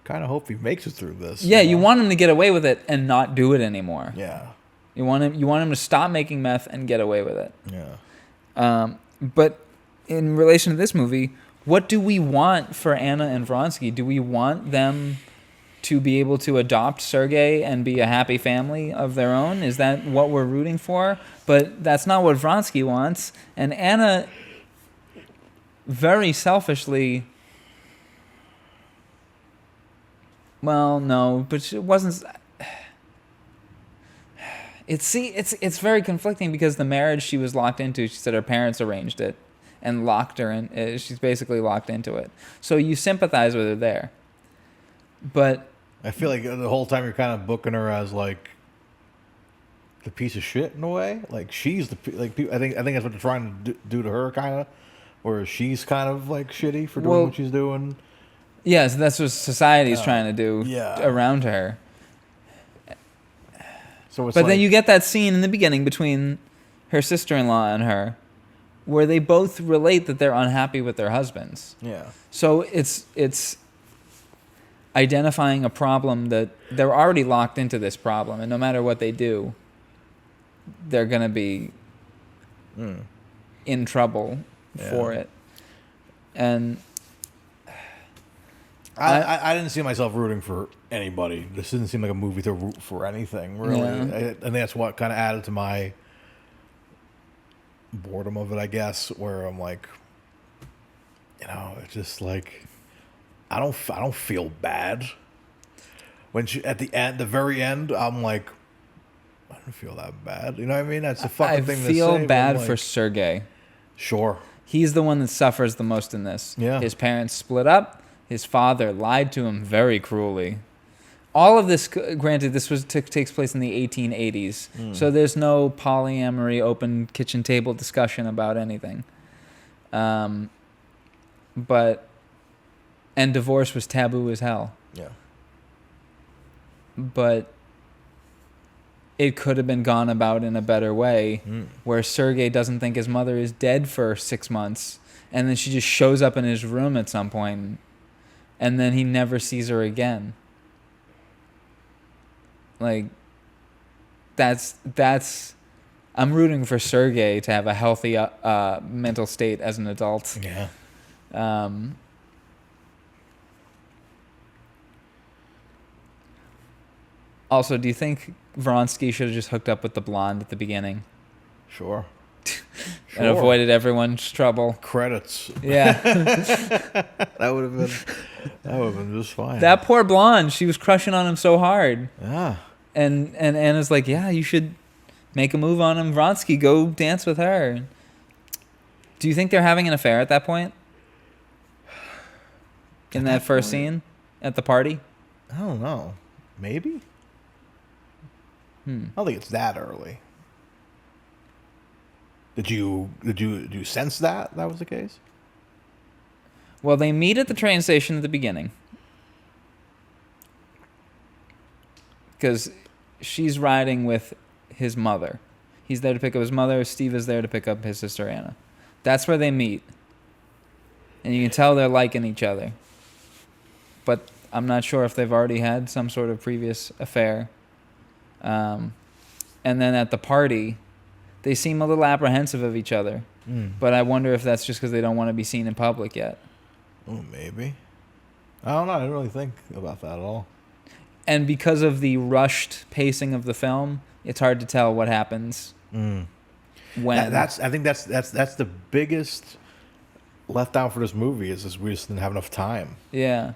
kind of hope he makes it through this. Yeah, you want him to get away with it and not do it anymore. Yeah. You want him to stop making meth and get away with it. Yeah. But in relation to this movie, what do we want for Anna and Vronsky? Do we want them to be able to adopt Sergei and be a happy family of their own? Is that what we're rooting for? But that's not what Vronsky wants. And Anna, very selfishly, well, no, but it wasn't. It's very conflicting, because the marriage she was locked into, she said her parents arranged it and locked her in. She's basically locked into it. So you sympathize with her there. But I feel like the whole time you're kind of booking her as like the piece of shit in a way. Like she's I think that's what they're trying to do to her, kind of, where she's kind of like shitty for doing what she's doing. Yes, that's what society's trying to do around her. So it's but then you get that scene in the beginning between her sister-in-law and her, where they both relate that they're unhappy with their husbands. Yeah. So it's identifying a problem that they're already locked into this problem, and no matter what they do, they're going to be in trouble for it. And I didn't see myself rooting for anybody. This didn't seem like a movie to root for anything, really. Yeah. I think that's what kind of added to my boredom of it, I guess, where I'm like, you know, it's just like, I don't feel bad. When she, at the very end, I'm like, I don't feel that bad. You know what I mean? That's a fucking thing to say. I feel bad like, for Sergei. Sure. He's the one that suffers the most in this. Yeah. His parents split up. His father lied to him very cruelly. All of this, granted, this takes place in the 1880s, so there's no polyamory, open kitchen table discussion about anything. And divorce was taboo as hell. Yeah. But it could have been gone about in a better way, where Sergei doesn't think his mother is dead for 6 months, and then she just shows up in his room at some point, and then he never sees her again. Like, that's I'm rooting for Sergei to have a healthy mental state as an adult. Yeah. Also, do you think Vronsky should have just hooked up with the blonde at the beginning? Sure. And avoided everyone's trouble? Credits. Yeah. That would have been just fine. That poor blonde, she was crushing on him so hard. Yeah. And Anna's like, yeah, you should make a move on him. Vronsky, go dance with her. Do you think they're having an affair at that point? In that first scene at the party? I don't know. Maybe? I don't think it's that early. Did you sense that was the case? Well, they meet at the train station at the beginning. Because she's riding with his mother. He's there to pick up his mother. Steve is there to pick up his sister Anna. That's where they meet. And you can tell they're liking each other. But I'm not sure if they've already had some sort of previous affair. And then at the party, they seem a little apprehensive of each other. But I wonder if that's just because they don't want to be seen in public yet. Oh, maybe. I don't know. I didn't really think about that at all. And because of the rushed pacing of the film, it's hard to tell what happens when. I think that's the biggest letdown for this movie is we just didn't have enough time. Yeah.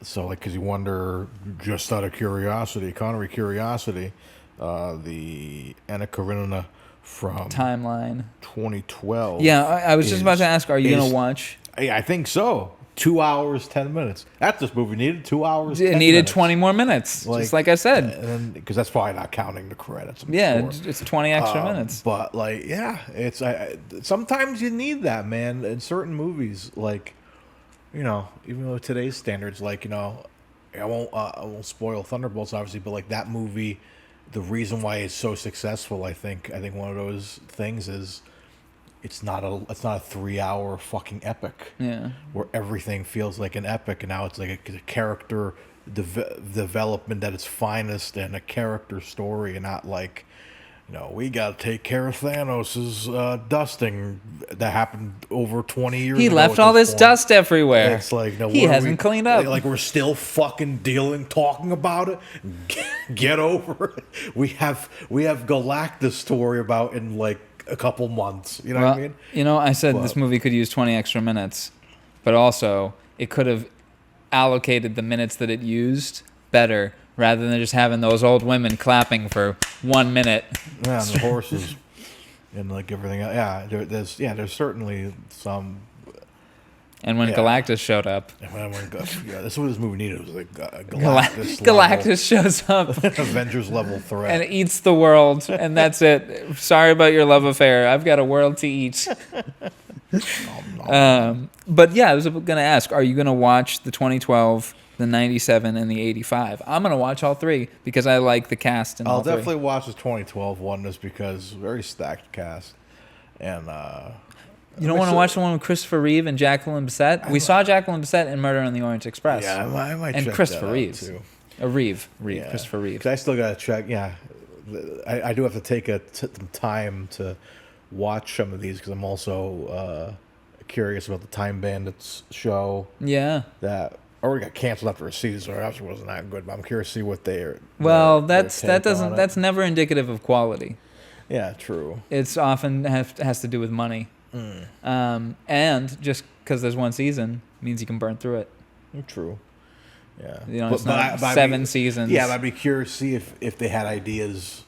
So, like, because you wonder, just out of curiosity, Connery curiosity, the Anna Karenina from Timeline 2012. Yeah, I was just about to ask, are you going to watch? I think so. 2 hours, 10 minutes. That's this movie needed 2 hours. It 10 needed minutes. 20 more minutes, just like I said. Because that's probably not counting the credits. I'm Yeah, sure. it's 20 extra minutes. But like, yeah, it's sometimes you need that, man. In certain movies, like, you know, even though today's standards, like, you know, I won't spoil Thunderbolts, obviously, but like that movie, the reason why it's so successful, I think one of those things is. It's not a 3-hour fucking epic. Yeah. Where everything feels like an epic, and now it's like a character development at its finest and a character story, and not like, you know, we got to take care of Thanos' dusting that happened over 20 years ago. He left all this dust everywhere. It's like, no, he hasn't cleaned up. Like we're still fucking talking about it. Get over it. We have Galactus story about in like a couple months. You know what I mean? You know, I said this movie could use 20 extra minutes, but also it could have allocated the minutes that it used better rather than just having those old women clapping for 1 minute. Yeah, and the horses and like everything. Yeah, there's certainly some. And when Galactus showed up, that's what this movie needed. It was like Galactus shows up, Avengers level threat, and eats the world, and that's it. Sorry about your love affair. I've got a world to eat. But yeah, I was going to ask: are you going to watch the 2012, the 97, and the 85? I'm going to watch all three because I like the cast. And I'll definitely watch the 2012 one, just because very stacked cast, and. You don't want to watch the one with Christopher Reeve and Jacqueline Bisset? We saw Jacqueline Bisset in Murder on the Orient Express. Yeah, I might and check Christopher that Reeves. out too. Reeve, yeah. Christopher Reeve. 'Cause I still got to check. Yeah, I do have to take some time to watch some of these because I'm also curious about the Time Bandits show. Yeah. That already got canceled after a season, so it actually wasn't that good. But I'm curious to see what they're. Well, that's never indicative of quality. Yeah, true. It's often has to do with money. And just because there's one season means you can burn through it. True. Yeah. You know, it's not 7 seasons. Yeah, I'd be curious to see if they had ideas.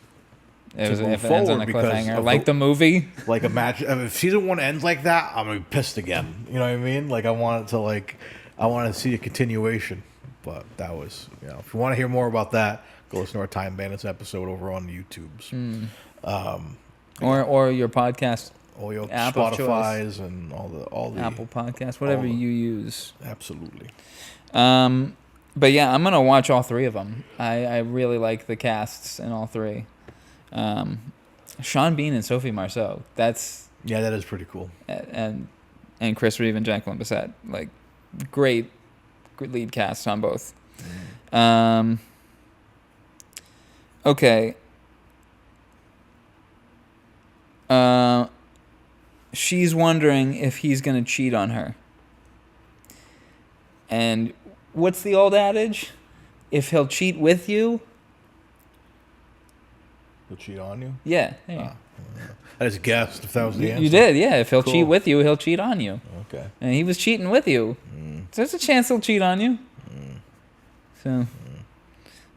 If it ends on a cliffhanger, like the movie. Like imagine if season 1 ends like that, I'm gonna be pissed again. You know what I mean? Like I want to see a continuation. But that was, you know, if you want to hear more about that, go listen to our Time Bandits episode over on YouTube's. Or your podcast. All your Spotify's and all the Apple Podcasts, whatever you use. Absolutely. But yeah, I'm gonna watch all three of them. I really like the casts in all three. Sean Bean and Sophie Marceau. That is pretty cool. And Chris Reeve and Jacqueline Bisset, like great lead casts on both. Okay. She's wondering if he's going to cheat on her. And what's the old adage? If he'll cheat with you... He'll cheat on you? Yeah. I just guessed if that was the answer. You did, yeah. If he'll cheat with you, he'll cheat on you. Okay. And he was cheating with you. So there's a chance he'll cheat on you. So...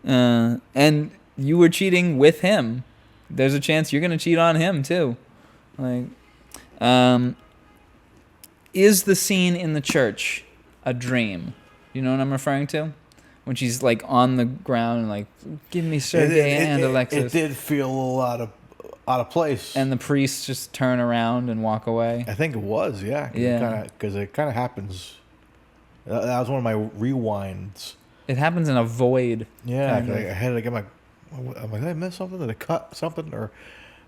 and you were cheating with him. There's a chance you're going to cheat on him too. Like, is the scene in the church a dream? You know what I'm referring to? When she's like on the ground and like, give me Sergei and Alexis. It did feel a little out of place. And the priests just turn around and walk away. I think it was, yeah. Because it kind of happens. That was one of my rewinds. It happens in a void. Yeah, I had to get my. I'm like, did I miss something? Did I cut something? Or,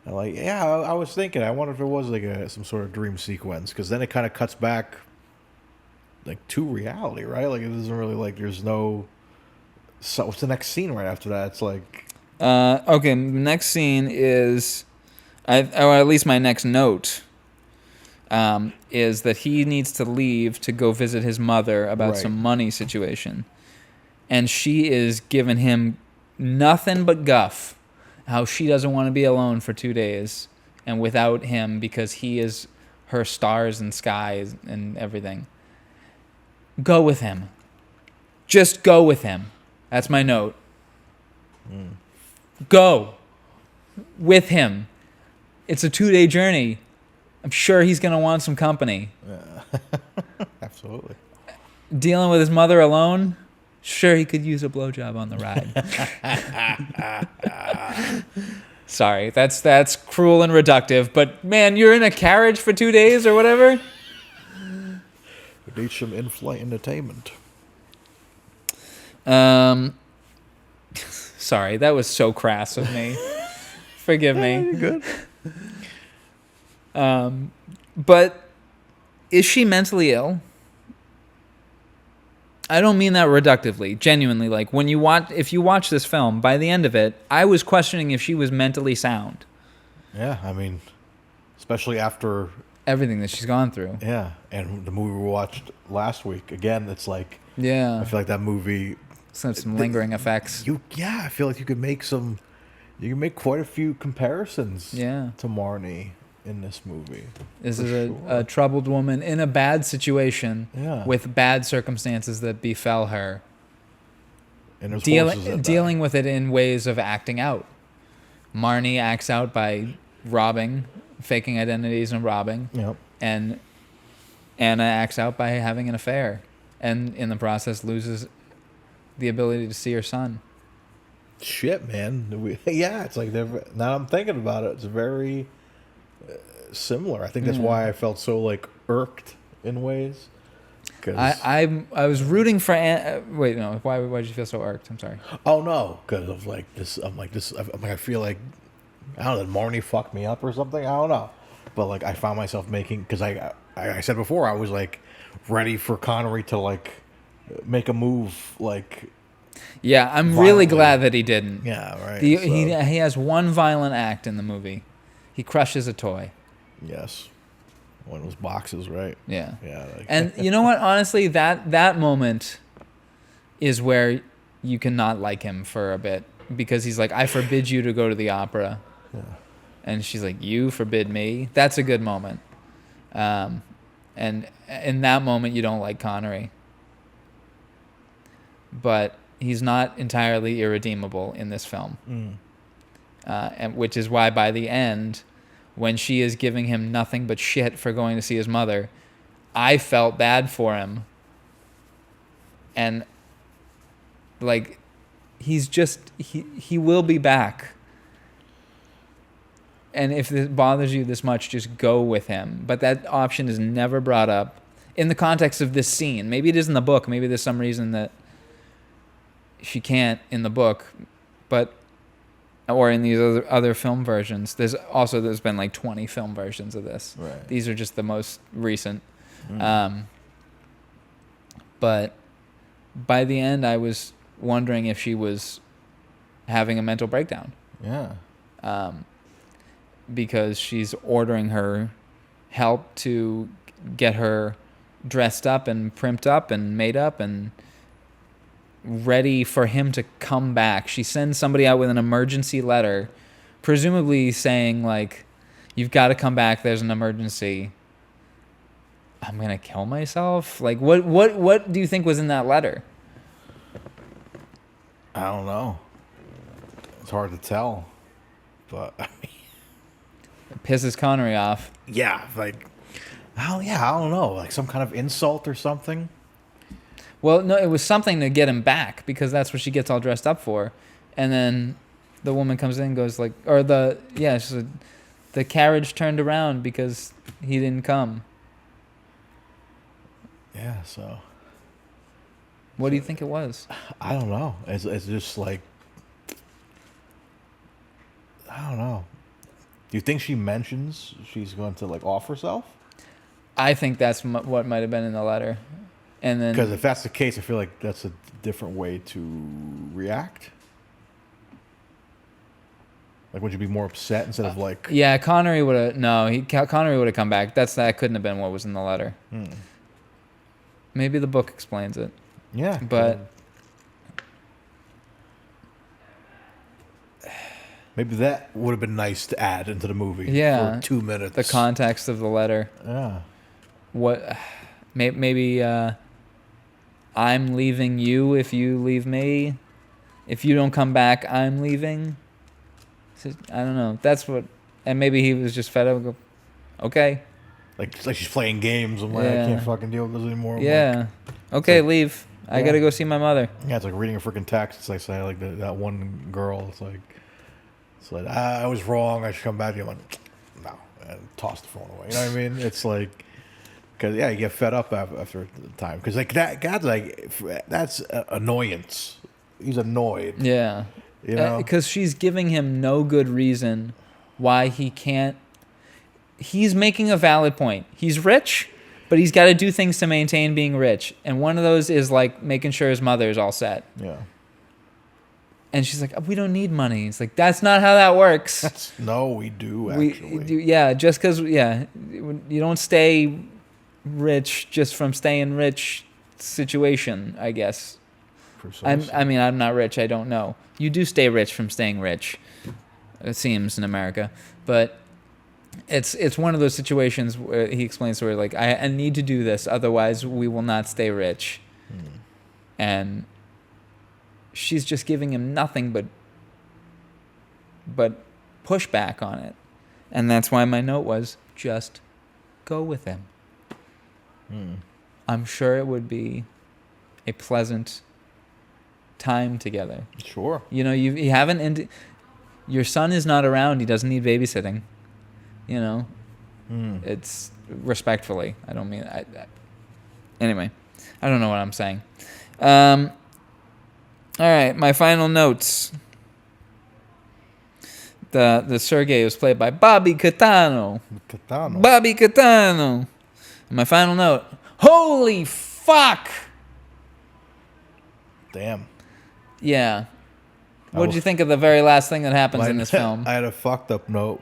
I'm like, yeah, I was thinking. I wonder if it was like some sort of dream sequence, because then it kind of cuts back, like, to reality, right? Like, it doesn't really, like, there's no. So what's the next scene right after that? It's like. Okay, the next scene is, or at least my next note, is that he needs to leave to go visit his mother about some money situation. And she is giving him nothing but guff, how she doesn't want to be alone for 2 days and without him because he is her stars and skies and everything. Go with him. Just go with him. That's my note. Go with him. It's a 2-day journey. I'm sure he's going to want some company. Absolutely. Dealing with his mother alone, sure, he could use a blowjob on the ride. Sorry, that's cruel and reductive, but man, you're in a carriage for 2 days or whatever? We need some in-flight entertainment. Sorry, that was so crass of me. Forgive me. You're good. But is she mentally ill? I don't mean that reductively. Genuinely, like if you watch this film, by the end of it, I was questioning if she was mentally sound. Yeah, I mean, especially after everything that she's gone through. Yeah, and the movie we watched last week, again, it's like, yeah, I feel like that movie, some lingering effects. I feel like you can make quite a few comparisons. Yeah. To Marnie in this movie. This is a troubled woman in a bad situation. Yeah. With bad circumstances that befell her. And dealing with it in ways of acting out. Marnie acts out by robbing, faking identities and robbing. Yep. And Anna acts out by having an affair, and in the process loses the ability to see her son. Shit, man. Yeah, it's like now I'm thinking about it. It's very similar. I think that's why I felt so like irked in ways. I was rooting for wait, no, why did you feel so irked? I'm sorry. Oh no, because of like this. I feel like, I don't know, did Marnie fuck me up or something? I don't know, but like I found myself making, because I said before, I was like ready for Connery to like make a move, like. Yeah, I'm violently. really glad that he didn't. Yeah, right. He has one violent act in the movie. He crushes a toy. Yes. One of those boxes, right? Yeah. Yeah. Like. And you know what? Honestly, that moment is where you cannot like him for a bit, because he's like, I forbid you to go to the opera. Yeah. And she's like, you forbid me? That's a good moment. And in that moment, you don't like Connery. But he's not entirely irredeemable in this film. And which is why by the end, when she is giving him nothing but shit for going to see his mother, I felt bad for him. And like, he's just, he will be back. And if this bothers you this much, just go with him. But that option is never brought up in the context of this scene. Maybe it is in the book. Maybe there's some reason that she can't in the book, but or in these other film versions. There's been like 20 film versions of this. Right. These are just the most recent. But by the end, I was wondering if she was having a mental breakdown. Yeah. Because she's ordering her help to get her dressed up and primped up and made up and ready for him to come back. She sends somebody out with an emergency letter, presumably saying like, you've got to come back, there's an emergency. I'm gonna kill myself? Like, what do you think was in that letter? I don't know. hard to tell. But, I mean, It pisses Connery off. yeah, like, I don't know. Like some kind of insult or something. Well, no, it was something to get him back because that's what she gets all dressed up for. And then the woman comes in and goes like, she said, the carriage turned around because he didn't come. Yeah, so. What do you think it was? I don't know. It's just like, I don't know. Do you think she mentions she's going to like off herself? I think that's what might have been in the letter. And then, Because if that's the case, I feel like that's a different way to react. Like, would you be more upset instead of like? yeah, Connery would have Connery would have come back. That couldn't have been what was in the letter. Maybe the book explains it. Yeah, But maybe that would have been nice to add into the movie. Yeah, for 2 minutes. the context of the letter. Yeah. What? Maybe I'm leaving you if you leave me. If you don't come back, I'm leaving. I don't know. That's what. And maybe he was just fed up. Go, okay. Like she's playing games. I'm like, Yeah. I can't fucking deal with this anymore. I'm Yeah. Okay, like- leave. I Yeah. gotta go see my mother. Yeah, it's like reading a freaking text. It's like saying like that one girl. It's like I was wrong. I should come back to you. I'm like, no, and toss the phone away. You know what I mean? It's like, because you get fed up after the time. Because like that's annoyance. He's annoyed. Yeah. You know? Because she's giving him no good reason why he can't. He's making a valid point. He's rich, but he's got to do things to maintain being rich. And one of those is like making sure his mother is all set. Yeah. And she's like, we don't need money. It's like, that's not how that works. No, we do actually. Just because, you don't stay rich just from staying rich situation, I guess. Precisely. I'm not rich. I don't know. You do stay rich from staying rich, it seems, in America. But it's one of those situations where he explains to her, like, I need to do this, otherwise we will not stay rich. And she's just giving him nothing but pushback on it. And that's why my note was, just go with him. I'm sure it would be a pleasant time together. Sure. You know, you haven't. Your son is not around. He doesn't need babysitting. You know, it's respectfully. I don't mean. Anyway, I don't know what I'm saying. All right, my final notes. The Sergei was played by Bobby Catano. Bobby Catano. My final note. Holy fuck! Damn. Yeah. What did you think of the very last thing that happens in this film? I had a fucked up note.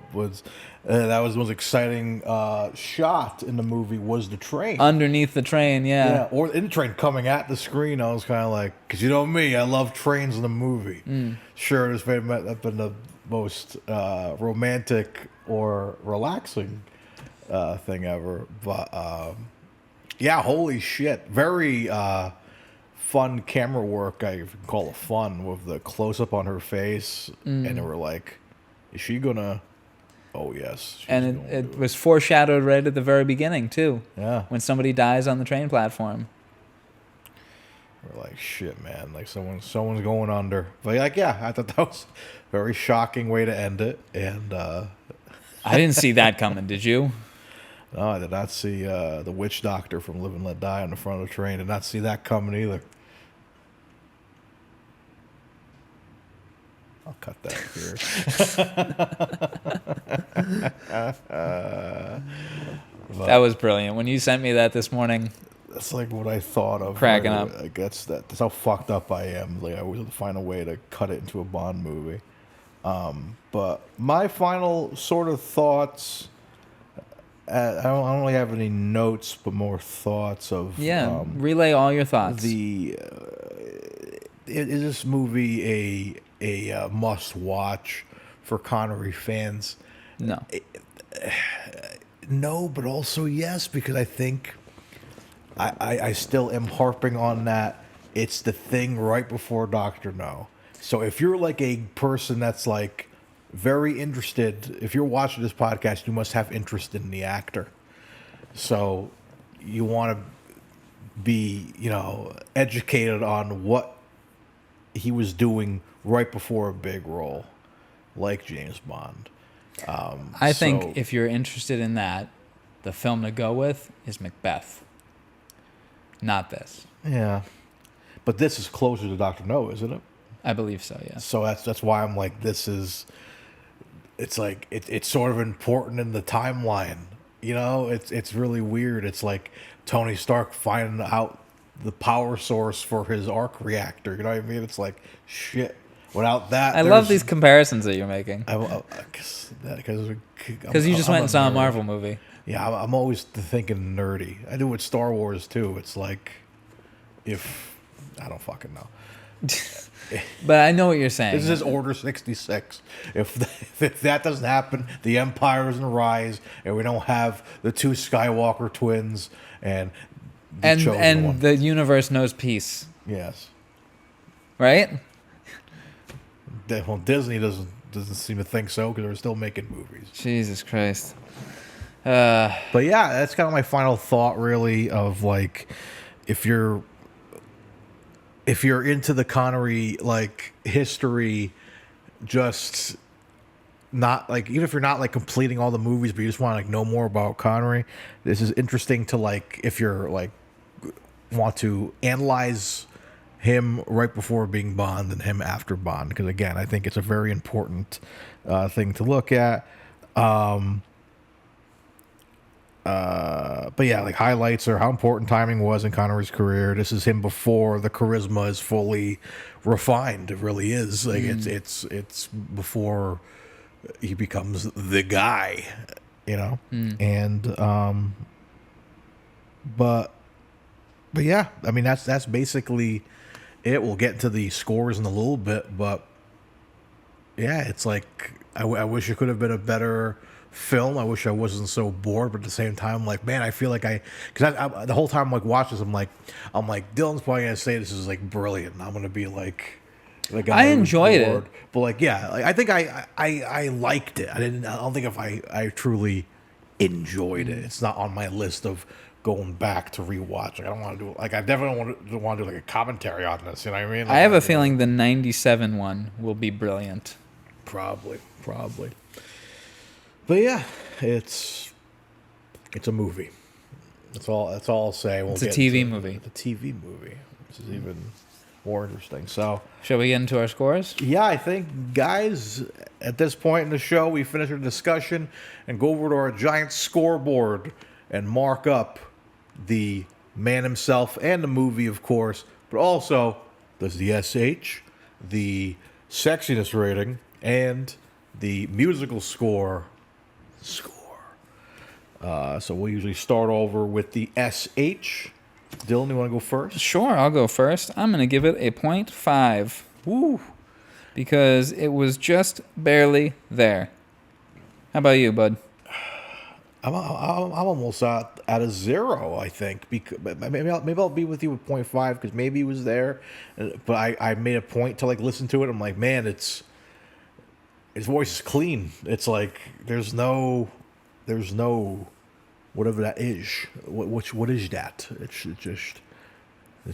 That was the most exciting shot in the movie was the train. Underneath the train, Yeah, or in the train coming at the screen. I was kind of like, because you know me, I love trains in the movie. Sure, this may have been the most romantic or relaxing thing ever. But yeah, holy shit. Very fun camera work, I can call it fun, with the close-up on her face. And they were like, is she gonna... Oh, yes. And it was foreshadowed right at the very beginning, too. Yeah. When somebody dies on the train platform. We're like, shit, man. Like, someone's going under. But, like, yeah, I thought that was a very shocking way to end it. And, I didn't see that coming, did you? no, I did not see the witch doctor from Live and Let Die on the front of the train. Did not see that coming either. I'll cut that here. That was brilliant. When you sent me that this morning, That's like what I thought of. Cracking up. I guess that's how fucked up I am. Like I was to find a way to cut it into a Bond movie. But my final sort of thoughts. I don't really have any notes, but more thoughts of. relay all your thoughts. Is this movie a must watch for Connery fans? No. No, but also yes, because I think I still am harping on that. It's the thing right before Dr. No. So if you're like a person that's like very interested, if you're watching this podcast, you must have interest in the actor. So you want to be, educated on what he was doing right before a big role, like James Bond. I think if you're interested in that, the film to go with is Macbeth. Not this. Yeah. But this is closer to Dr. No, isn't it? I believe so, yes. So that's why I'm like, it's like, it's sort of important in the timeline. It's really weird. It's like Tony Stark finding out the power source for his arc reactor. You know what I mean? It's like, shit. Without that, I love these comparisons that you're making. Because you just went and saw a Marvel movie. Yeah, I'm always thinking nerdy. I do with Star Wars too. It's like, I don't fucking know. But I know what you're saying. This is Order 66. If that doesn't happen, the Empire is in rise, and we don't have the two Skywalker twins, and the universe knows peace. Yes. Right? Well, Disney doesn't seem to think so because they're still making movies. Jesus Christ. But yeah, that's kind of my final thought, really, of like, if you're into the Connery like history, just not like, even if you're not like completing all the movies, but you just want to like know more about Connery, this is interesting to like, if you're like want to analyze him right before being Bond and him after Bond, because again, I think it's a very important thing to look at. But yeah, like highlights are how important timing was in Connery's career. This is him before the charisma is fully refined. It really is. Like it's before he becomes the guy, And but yeah, I mean that's basically it. We'll get to the scores in a little bit, but yeah, it's like I wish it could have been a better film. I wish I wasn't so bored, but at the same time, like, man, I feel like because the whole time I'm like watching this, I'm like Dylan's probably gonna say this is like brilliant. I'm gonna be like the guy. I enjoyed it, but like, yeah, like, I think I liked it. I don't think if I truly enjoyed it. It's not on my list of going back to rewatch. Like, I don't want to do like I definitely don't want to do like a commentary on this. You know what I mean? Like, I have a feeling the '97 one will be brilliant. Probably. But yeah, it's a movie. That's all I'll say. It's a TV movie. The TV movie, which is even more interesting. So, shall we get into our scores? Yeah, I think, guys, at this point in the show, we finish our discussion and go over to our giant scoreboard and mark up the man himself and the movie, of course, but also there's the SH, the sexiness rating, and the musical score. So we'll usually start over with the SH. Dylan, you want to go first? Sure, I'll go first. I'm going to give it a 0.5. Woo! Because it was just barely there. How about you, bud? I'm almost at a 0, I think. Maybe I'll be with you with 0.5 because maybe he was there, but I made a point to like listen to it. I'm like, man, his voice is clean. It's like there's no whatever that is. What is that? It's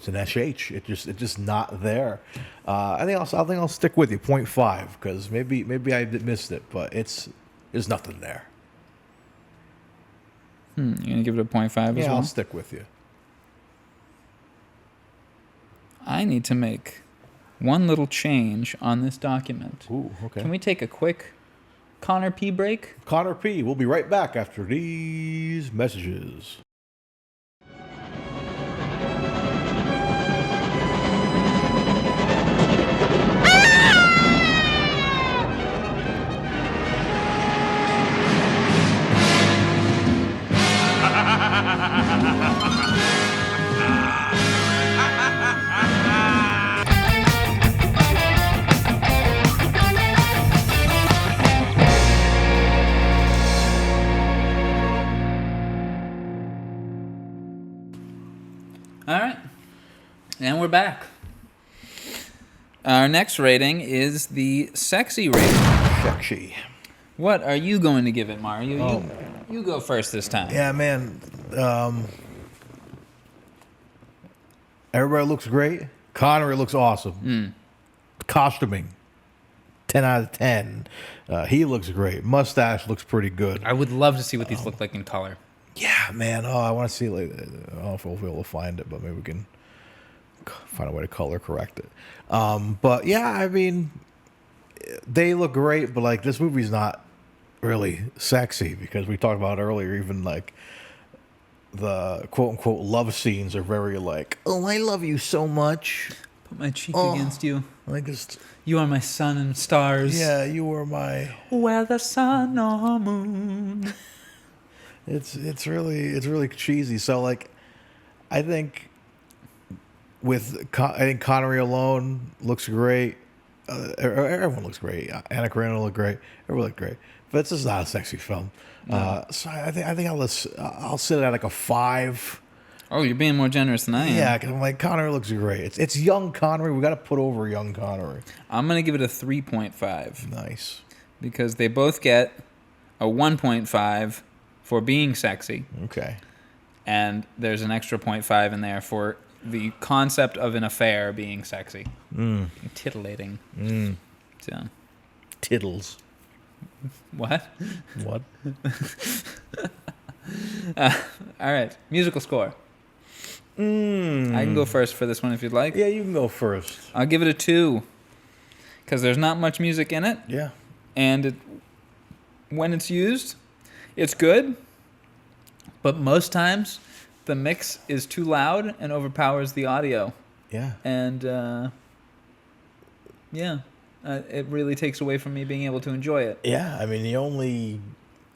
an SH. It's just not there. I think I'll stick with you 0.5 because maybe I missed it, but there's nothing there. You're gonna give it a 0.5 as well? Yeah, I'll stick with you. I need to make one little change on this document. Ooh, okay. Can we take a quick Connor P break? Connor P. We'll be right back after these messages. All right. And we're back. Our next rating is the sexy rating. Sexy. What are you going to give it, Mario? You go first this time. Yeah, man. Everybody looks great. Connery looks awesome. Costuming, 10 out of 10. He looks great. Mustache looks pretty good. I would love to see what these look like in color. Yeah, man. Oh, I want to see. Like, I don't know if we'll be able to find it, but maybe we can find a way to color correct it. But yeah, I mean, they look great, but like this movie's not really sexy because we talked about earlier. Even like the quote unquote love scenes are very like, oh, I love you so much. Put my cheek against you. Like just You are my sun and stars. yeah, you were my. Whether sun or moon. It's really cheesy. So like, I think Connery alone looks great. Everyone looks great. Anna Karenina looked great. Everyone looked great. But it's just not a sexy film. No. So I think I'll sit at like a 5. Oh, you're being more generous than I am. Yeah, because I'm like Connery looks great. It's young Connery. We got to put over young Connery. I'm gonna give it a 3.5 Nice. because they both get a 1.5 for being sexy, Okay. and there's an extra 0.5 in there for the concept of an affair being sexy, titillating. So, Tittles. what? What? All right, musical score. I can go first for this one if you'd like. Yeah, you can go first. I'll give it a 2 because there's not much music in it, Yeah. and when it's used, it's good. But most times, the mix is too loud and overpowers the audio, Yeah. and it really takes away from me being able to enjoy it. Yeah, I mean the only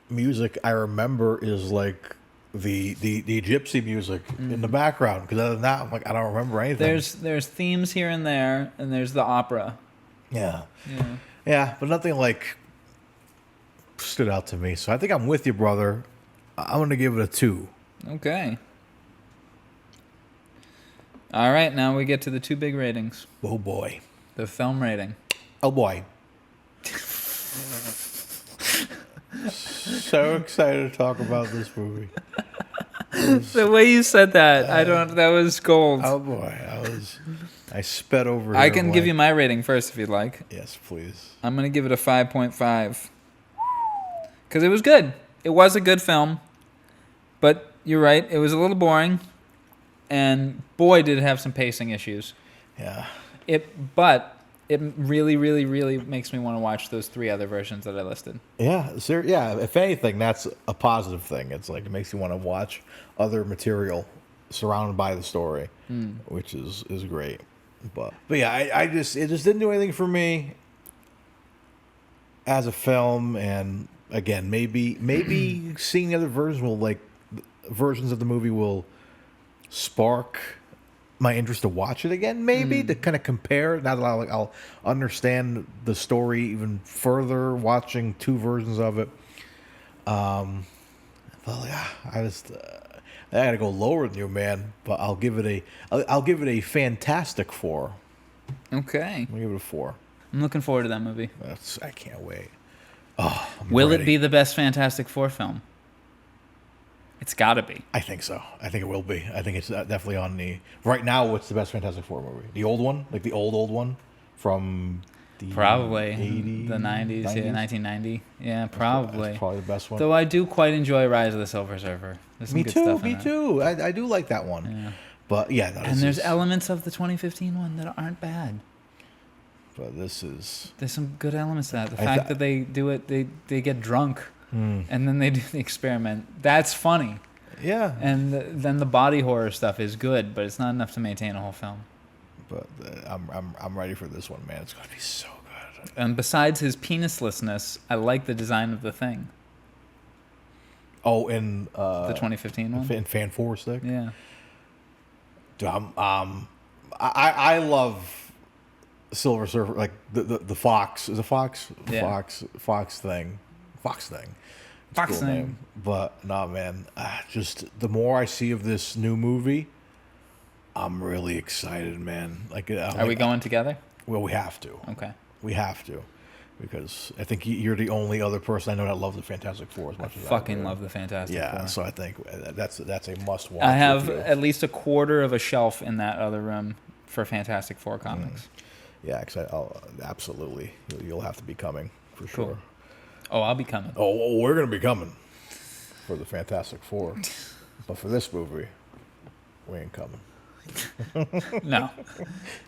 music I remember is like the gypsy music in the background. Because other than that, I'm like I don't remember anything. There's themes here and there, and there's the opera. Yeah, Yeah. yeah, but nothing like stood out to me. So I think I'm with you, brother. I'm gonna give it a 2. Okay. All right, now we get to the 2 big ratings. Oh boy. The film rating. Oh boy. So excited to talk about this movie. The way you said that, that was gold. Oh boy, I sped over. I here can give you my rating first if you'd like. Yes, please. I'm going to give it a 5.5. Because it was good. It was a good film. But you're right, it was a little boring. And boy, did it have some pacing issues. Yeah. But it really, really, really makes me want to watch those 3 other versions that I listed. Yeah, yeah. If anything, that's a positive thing. It's like it makes you want to watch other material surrounded by the story, which is great. But yeah, it just didn't do anything for me as a film. And again, maybe seeing the other versions of the movie will spark my interest to watch it again, maybe to kind of compare. Now that I'll understand the story even further, watching 2 versions of it. But yeah, I gotta go lower than you, man. But I'll give it a fantastic 4. Okay. I'll give it a 4. I'm looking forward to that movie. I can't wait. Oh, Will it be the best Fantastic Four film? It's got to be. I think so. I think it will be. I think it's definitely on the... Right now, what's the best Fantastic Four movie? The old one? Like the old one from the Probably. 80s? The 90s, yeah, 1990. Yeah, probably. That's probably the best one. Though I do quite enjoy Rise of the Silver Surfer. There's some Me good too, stuff in me it. too. I do like that one. Yeah. But yeah, no, And there's elements of the 2015 one that aren't bad. But this is... There's some good elements to that. The I fact th- that they do it, they get drunk, and then they do the experiment. That's funny. Yeah. And then the body horror stuff is good, but it's not enough to maintain a whole film. But I'm ready for this one, man. It's going to be so good. And besides his penislessness, I like the design of the Thing. Oh, in... The 2015 one? In Fan 4 Stick? Yeah. Dude, I love Silver Surfer, like the Fox. Is it Fox? Yeah. Fox thing. Fox Fox cool Thing. name. But no, man. Just the more I see of this new movie, I'm really excited, man. Are we going together? Well, we have to. Okay. We have to. Because I think you're the only other person I know that loves the Fantastic Four as much as I Fucking do. love the Fantastic Four. Yeah, so I think that's a must-watch. I have with you. at least a quarter of a shelf in that other room for Fantastic Four comics. Yeah, absolutely. You'll have to be coming for sure. Cool. Oh, I'll be coming. Oh, we're going to be coming for the Fantastic Four. But for this movie, we ain't coming. No.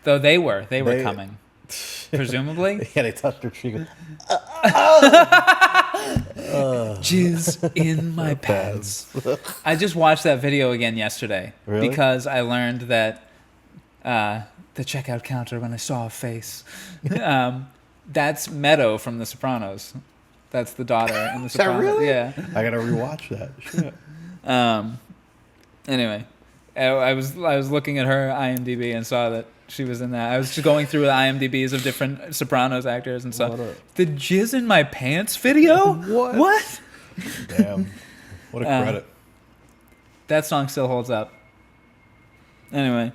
Though they were coming. Presumably. Yeah, they touched her cheek. Jizz in my pants. I just watched that video again yesterday. Really? Because I learned that the checkout counter when I saw a face. That's Meadow from The Sopranos. That's the daughter in The Is that Sopranos. really? Yeah. I got to rewatch that. Shit. Anyway, I was looking at her IMDb and saw that she was in that. I was just going through the IMDb's of different Sopranos actors and saw the Jizz in my pants video. What? Damn. What a credit. That song still holds up. Anyway,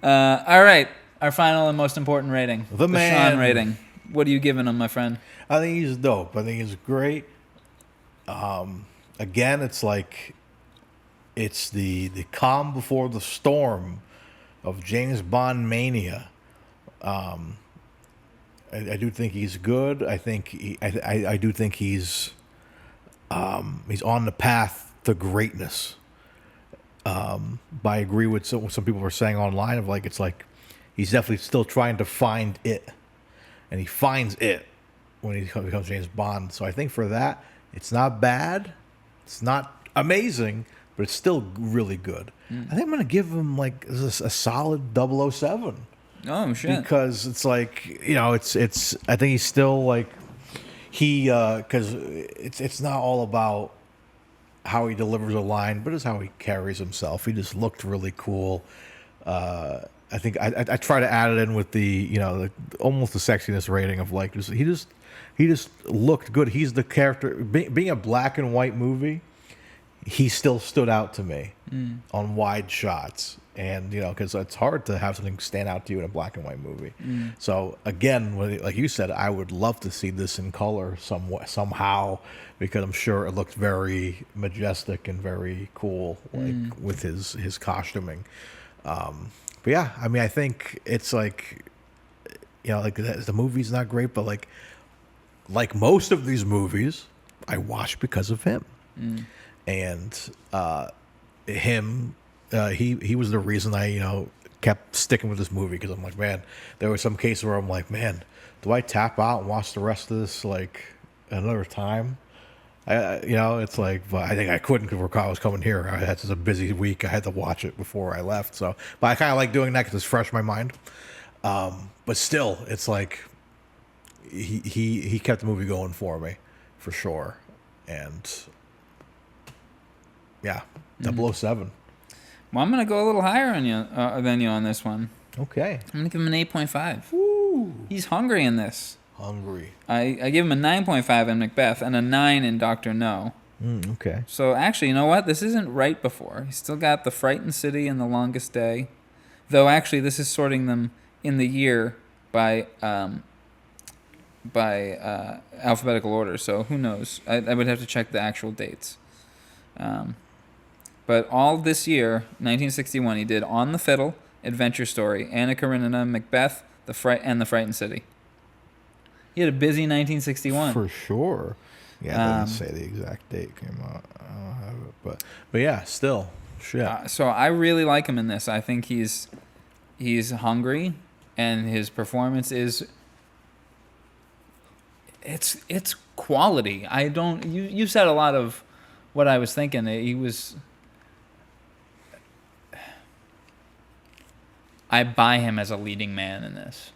all right. Our final and most important rating. The man. Sean rating. What are you giving him, my friend? I think he's dope. I think he's great. Again, it's like it's the calm before the storm of James Bond mania. I do think he's good. I think I do think he's on the path to greatness. But I agree with what some people were saying online of like it's like he's definitely still trying to find it, and he finds it when he becomes James Bond. So I think for that, it's not bad. It's not amazing, but it's still really good. I think I'm going to give him like a solid 007. Oh, shit. Because it's like, it's I think he's still like, because it's not all about how he delivers a line, but it's how he carries himself. He just looked really cool. I think I try to add it in with the almost the sexiness rating of like he just looked good. He's the character being a black and white movie. He still stood out to me on wide shots, and because it's hard to have something stand out to you in a black and white movie. So again, like you said, I would love to see this in color somehow, because I'm sure it looked very majestic and very cool, like with his costuming. But yeah, I mean, I think it's like, like the movie's not great, but like most of these movies, I watch because of him. And he was the reason I, kept sticking with this movie, because I'm like, man, there was some cases where I'm like, man, do I tap out and watch the rest of this like another time? It's like, but I think I couldn't because I was coming here. I had such a busy week. I had to watch it before I left. So, but I kind of like doing that because it's fresh in my mind. But still, it's like he kept the movie going for me, for sure. And yeah, 007. Well, I'm going to go a little higher on you than you on this one. Okay. I'm going to give him an 8.5. Woo. He's hungry in this. Hungry. I give him a 9.5 in Macbeth and a 9 in Dr. No. Okay. So actually, you know what? This isn't right before. He's still got The Frightened City and The Longest Day. Though actually, this is sorting them in the year by alphabetical order. So who knows? I would have to check the actual dates. But all this year, 1961, he did On the Fiddle, Adventure Story, Anna Karenina, Macbeth, The Frightened City. He had a busy 1961. For sure. Yeah, I didn't say the exact date came out. I don't have it, but yeah, still, shit. So I really like him in this. I think he's hungry, and his performance is it's quality. You said a lot of what I was thinking. He was. I buy him as a leading man in this.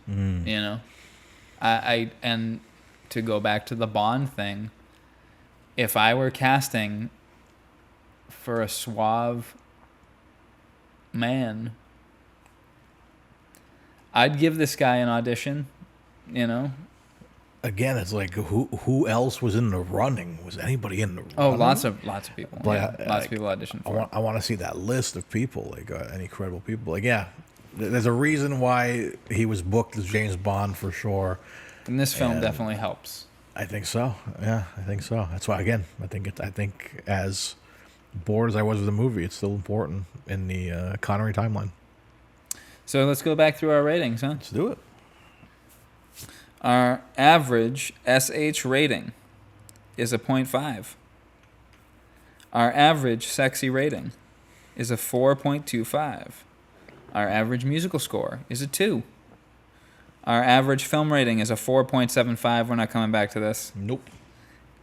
I and to go back to the Bond thing, if I were casting for a suave man, I'd give this guy an audition, Again, it's like who else was in the running? Was anybody in the running? Oh, lots of people. But Lots of people auditioned for it. I want to see that list of people, like any credible people. Like, yeah, There's a reason why he was booked as James Bond for sure. And this film definitely helps. I think so. Yeah, I think so. That's why, again, I think as bored as I was with the movie, it's still important in the Connery timeline. So let's go back through our ratings, huh? Let's do it. Our average SH rating is a 0.5. Our average sexy rating is a 4.25. Our average musical score is a 2. Our average film rating is a 4.75. We're not coming back to this. Nope.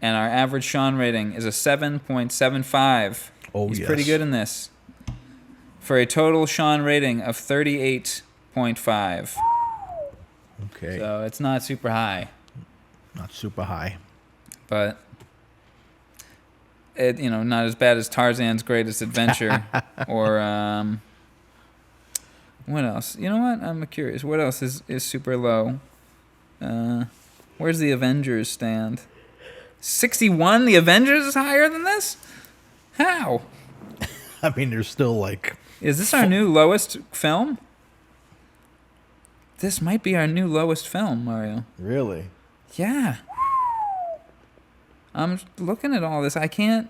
And our average Sean rating is a 7.75. Oh, He's yes. pretty good in this. For a total Sean rating of 38.5. Okay. So it's not super high, Not super high. but it not as bad as Tarzan's Greatest Adventure or what else? You know what? I'm curious. What else is super low? Where's the Avengers stand? 61? The Avengers is higher than this? How? I mean, there's still like... Is this our new lowest film? This might be our new lowest film, Mario. Really? Yeah. I'm looking at all this. I can't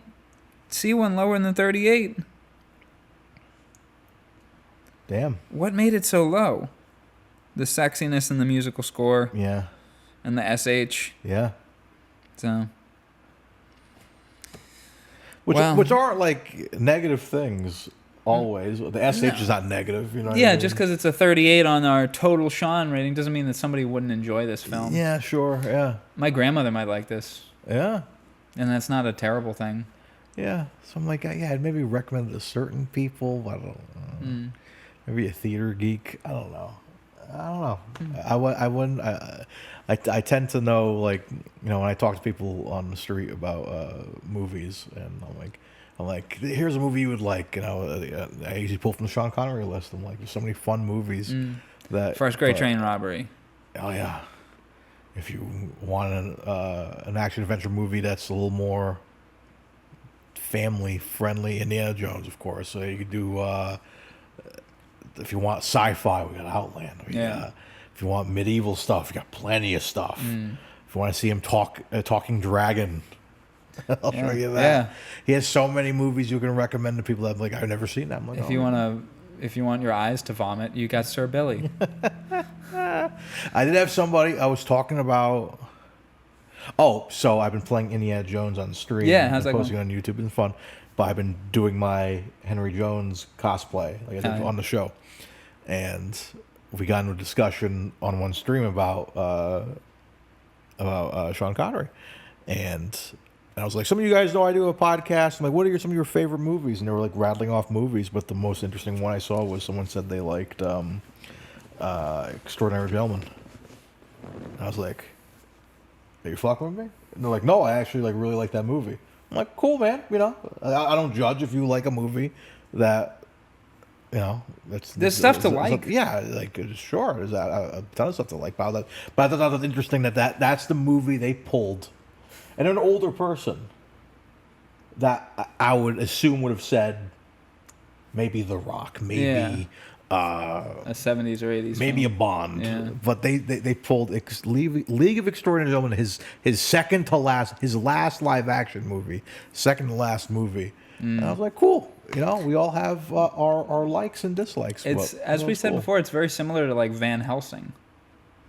see one lower than 38. Damn. What made it so low? The sexiness and the musical score Yeah. and the SH. Yeah. So, Which aren't like negative things always. The SH is not negative, you know what I yeah, mean? just because it's a 38 on our total Sean rating doesn't mean that somebody wouldn't enjoy this film. Yeah, sure. Yeah. My grandmother might like this, Yeah. and that's not a terrible thing. Yeah. So I'm like, yeah, I'd maybe recommend it to certain people. I don't know. Maybe a theater geek. I don't know. I wouldn't. I tend to know, like, when I talk to people on the street about movies, and I'm like, here's a movie you would like. I usually pull from the Sean Connery list. I'm like, there's so many fun movies that. First Grade Train Robbery. Oh yeah. If you want an action adventure movie that's a little more family friendly, Indiana Jones, of course. So you could do. If you want sci-fi, we got Outlander. Yeah. If you want medieval stuff, you got plenty of stuff. If you want to see him talking dragon, I'll show you that. Yeah. He has so many movies you can recommend to people that I'm like, I've never seen that. I'm like, If you want your eyes to vomit, you got Sir Billy. I did have somebody I was talking about. Oh, so I've been playing Indiana Jones on stream. Yeah, how's that posting going? on YouTube. It's been fun. But I've been doing my Henry Jones cosplay like I did on the show. And we got into a discussion on one stream about Sean Connery. And I was like, some of you guys know I do a podcast. I'm like, what are some of your favorite movies? And they were like rattling off movies. But the most interesting one I saw was someone said they liked Extraordinary Gentleman. And I was like, are you fucking with me? And they're like, no, I actually really like that movie. I'm like, cool, man. I don't judge if you like a movie that, There's stuff to like. Yeah, sure. There's a ton of stuff to like about that. But I thought that was interesting that's the movie they pulled. And an older person that I would assume would have said maybe The Rock, maybe a 70s or 80s maybe film. a Bond. Yeah. But they pulled League of Extraordinary Gentlemen, his second to last, his last live action movie, second to last movie. And I was like, cool. We all have our likes and dislikes. It's as we said before, it's very similar to like Van Helsing.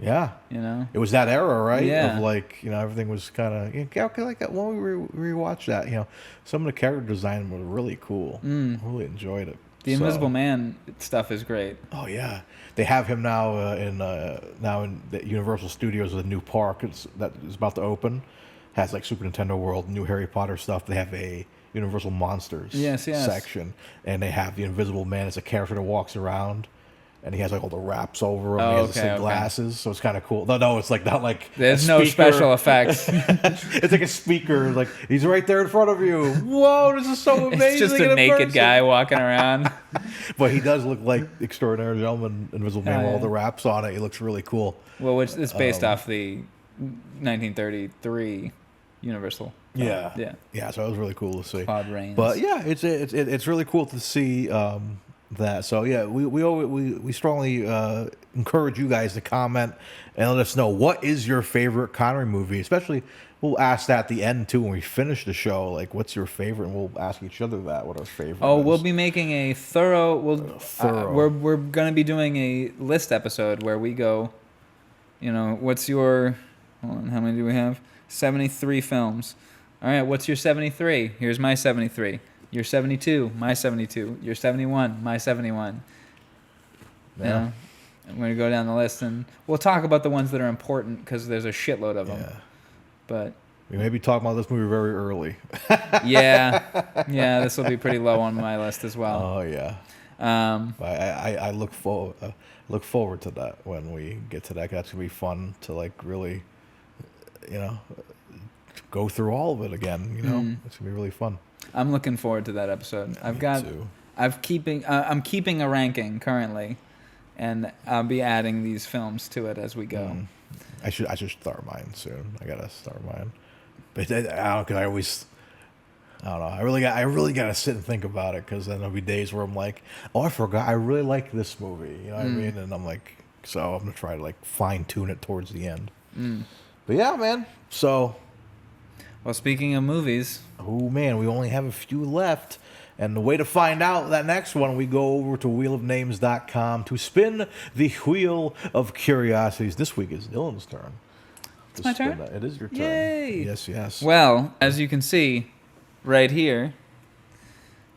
Yeah. It was that era, right? Yeah. Of everything was kind of like that. When we rewatched that, some of the character design was really cool. Really enjoyed it. The Invisible Man stuff is great. Oh yeah, they have him now in the Universal Studios, a new park that is about to open. Has like Super Nintendo World, new Harry Potter stuff. They have a Universal Monsters section, and they have the Invisible Man as a character that walks around, and he has like all the wraps over him. He has the glasses, so it's kind of cool. No, it's like not like there's no special effects. It's like a speaker, like he's right there in front of you. Whoa, this is so amazing! It's just a naked guy walking around. But he does look like Extraordinary Gentleman, Invisible Man, with all the wraps on it. He looks really cool. Well, which is based off the 1933 Universal. Yeah. So it was really cool to see. Claude Rains. But yeah, it's really cool to see that. So yeah, we strongly encourage you guys to comment and let us know what is your favorite Connery movie. Especially, we'll ask that at the end too when we finish the show. Like, what's your favorite? And we'll ask each other that what our favorite. Oh, is. we'll be making a thorough. Thorough. We're gonna be doing a list episode where we go. You know, what's your? Hold on, how many do we have? 73 films. All right, what's your 73? Here's my 73. Your 72, my 72. Your 71, my 71. Yeah. You know, I'm going to go down the list, and we'll talk about the ones that are important because there's a shitload of them. Yeah. But We may be talking about this movie very early. yeah, this will be pretty low on my list as well. Oh yeah. I look forward to that when we get to that. That's gonna be fun to like really, go through all of it again. It's gonna be really fun. I'm looking forward to that episode. Too. I'm keeping a ranking currently, and I'll be adding these films to it as we go. I should start mine soon. I gotta start mine, but I don't because I don't know. I really gotta sit and think about it because then there'll be days where I'm like, oh, I forgot. I really like this movie. You know what I mean? And I'm like, so I'm gonna try to like fine tune it towards the end. But yeah, man. So. Well, speaking of movies. Oh, man, we only have a few left. And the way to find out that next one, we go over to wheelofnames.com to spin the wheel of curiosities. This week is Dylan's turn. It's my turn? It is your turn. Yay. Yes. Well, as you can see right here,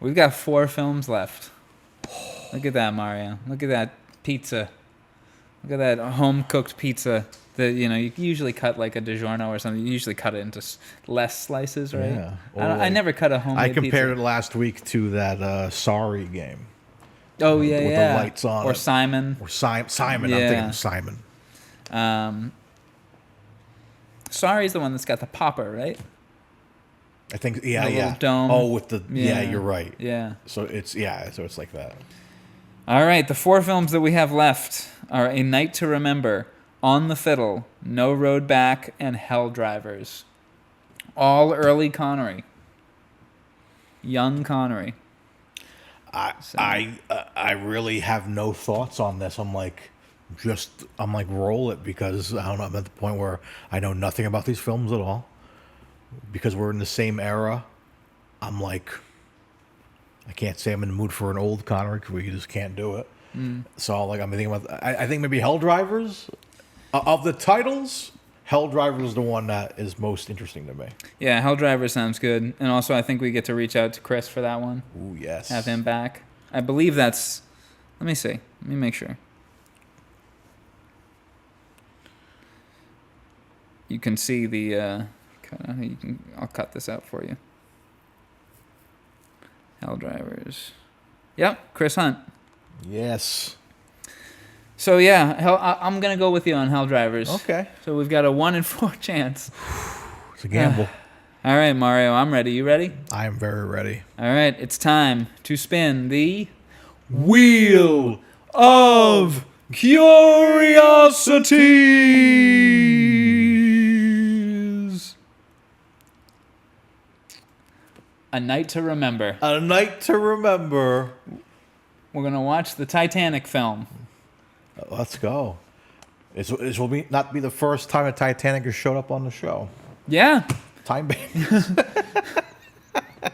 we've got 4 films left. Look at that, Mario. Look at that pizza. Look at that home-cooked pizza. You usually cut like a DiGiorno or something. You usually cut it into less slices, right? Yeah. I never cut a homemade pizza. I compared it last week to that Sorry game. Oh, yeah, with yeah. the lights on. Or Simon. Simon. Yeah. I'm thinking of Simon. Sorry's the one that's got the popper, right? I think, The little dome. Oh, with the, you're right. Yeah. So it's like that. All right, the 4 films that we have left are A Night to Remember, On the Fiddle, No Road Back, and Hell Drivers. All early Connery. Young Connery. I really have no thoughts on this. I'm like, roll it because I don't know. I'm at the point where I know nothing about these films at all. Because we're in the same era, I'm like, I can't say I'm in the mood for an old Connery because we just can't do it. So like I'm thinking about. I think maybe Hell Drivers. Of the titles, Hell Drivers is the one that is most interesting to me. Yeah, Hell Drivers sounds good. And also I think we get to reach out to Chris for that one. Ooh, yes. Have him back. I believe that's... Let me see. Let me make sure. You can see the... I'll cut this out for you. Hell Drivers. Yep, Chris Hunt. Yes. So yeah, I'm gonna go with you on Hell Drivers. Okay. So we've got a 1 in 4 chance. It's a gamble. All right, Mario, I'm ready. You ready? I am very ready. All right, it's time to spin the Wheel of Curiosities. A Night to Remember. A Night to Remember. We're gonna watch the Titanic film. Let's go. This will not be the first time a Titanic has showed up on the show. Yeah. Time Bandit.